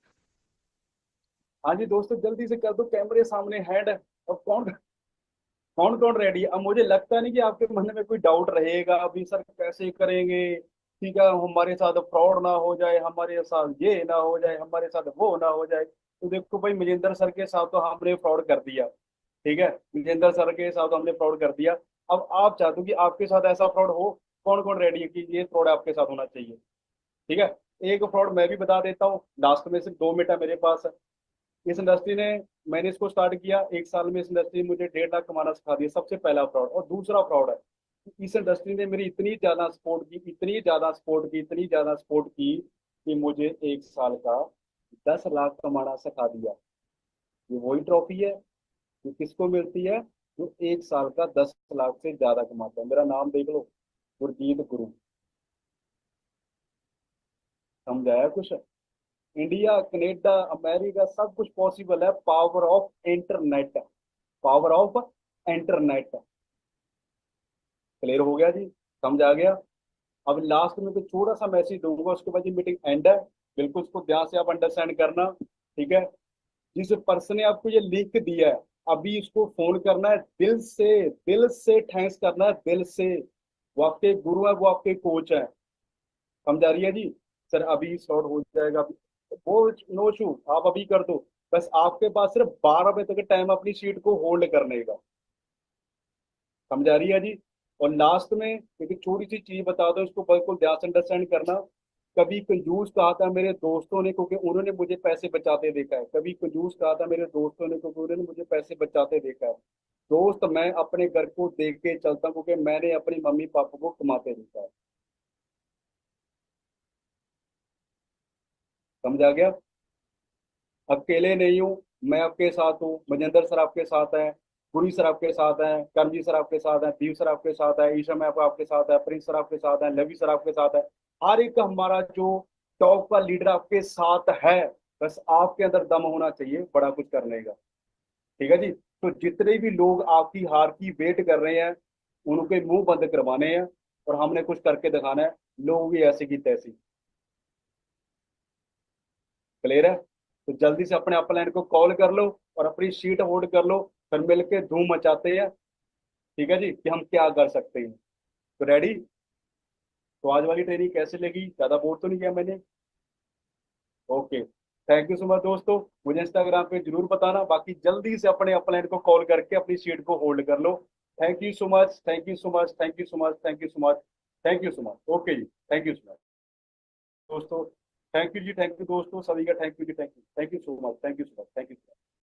हाँ जी दोस्तों, जल्दी से कर दो, कैमरे सामने हैंड। अब कौन कौन कौन रेडी है? अब मुझे लगता नहीं कि आपके मन में कोई डाउट रहेगा अभी, सर कैसे करेंगे, ठीक है, हमारे साथ फ्रॉड ना हो जाए, हमारे साथ ये ना हो जाए, हमारे साथ वो ना हो जाए। तो देखो भाई, मजेंद्र सर के साथ तो हमने फ्रॉड कर दिया, ठीक है, मजेंद्र सर के साथ तो हमने फ्रॉड कर दिया। अब आप चाहते हो कि आपके साथ ऐसा फ्रॉड हो, कौन कौन रेडी है कि ये फ्रॉड आपके साथ होना चाहिए? ठीक है, एक फ्रॉड मैं भी बता देता हूँ, लास्ट में सिर्फ 2 मिनट है मेरे पास। इस इंडस्ट्री ने, मैंने इसको स्टार्ट किया 1 साल में, इस इंडस्ट्री ने मुझे 1.5 लाख कमाना सिखा दिया, सबसे पहला फ्रॉड। और दूसरा फ्रॉड है कि इस इंडस्ट्री ने मेरी इतनी ज्यादा सपोर्ट की, इतनी ज्यादा सपोर्ट की, इतनी ज्यादा सपोर्ट की कि मुझे 1 साल का 10 लाख कमाना सिखा दिया। ये वही ट्रॉफी है जो किसको मिलती है? जो 1 साल का 10 लाख से ज्यादा कमाता है। मेरा नाम देख लो, गुरजीत गुरु। समझाया कुछ? इंडिया, कनेडा, अमेरिका, सब कुछ पॉसिबल है, power of internet, power of internet. Clear हो गया जी? समझ आ गया? अब लास्ट में तो छोटा सा मैसेज दूंगा, उसके बाद ये मीटिंग एंड है। बिल्कुल उसको ध्यान से आप अंडरस्टैंड करना, ठीक है। जिस पर्सन ने आपको ये लिंक दिया है, अभी इसको फोन करना है, दिल से, दिल से थैंक्स करना है, दिल से। वो आपके गुरु है, वो आपके कोच है। समझ आ रही है जी? सर अभी सॉर्ट हो जाएगा, अभी वो नो इशू, आप अभी कर दो। बस आपके पास सिर्फ 12 बजे तक टाइम अपनी सीट को होल्ड करने का। समझ आ रही है जी? और लास्ट में एक छोटी सी चीज बता दो, इसको बिल्कुल ध्यान से अंडरस्टैंड करना। कभी कंजूस कहा था मेरे दोस्तों ने, क्योंकि उन्होंने मुझे पैसे बचाते देखा है। कभी कंजूस कहा था मेरे दोस्तों ने, क्योंकि उन्होंने मुझे पैसे बचाते देखा है। दोस्त, मैं अपने घर को देख के चलता हूँ, क्योंकि मैंने अपनी मम्मी पापा को कमाते देखा है। समझ आ गया? अकेले नहीं हूँ, मैं आपके साथ हूँ, मजेंद्र सर आपके साथ हैं, गुरी सर आपके साथ हैं, करमजी सर आपके साथ हैं, दीव सर आपके साथ है, ईशा मैप आपके साथ है, प्रिंस सर आपके साथ है, लवी सर आपके साथ है। हर एक हमारा जो टॉप का लीडर आपके साथ है। बस आपके अंदर दम होना चाहिए बड़ा कुछ करने का। ठीक है जी? तो जितने भी लोग आपकी हार की वेट कर रहे हैं, उनके मुंह बंद करवाने हैं, और हमने कुछ करके दिखाना है। लोग भी ऐसे की तैसी। क्लियर है? तो जल्दी से अपने अपलाइन को कॉल कर लो और अपनी सीट होल्ड कर लो, फिर मिलके धूम मचाते हैं। ठीक है जी, कि हम क्या कर सकते हैं। तो रेडी? तो आज वाली ट्रेनिंग कैसे लगी? ज्यादा बोर तो नहीं किया मैंने? Okay, thank you so much दोस्तों। मुझे इंस्टाग्राम पे जरूर बताना, बाकी जल्दी से अपने अपलाइन को कॉल करके अपनी सीट को होल्ड कर लो। Thank you so much, thank you so much, thank you so much, thank you so much, thank you so much. Okay जी, थैंक यू सो मच दोस्तों। Thank you ji, thank you दोस्तों, सभी का thank you ji, thank you so much, thank you so much, thank you.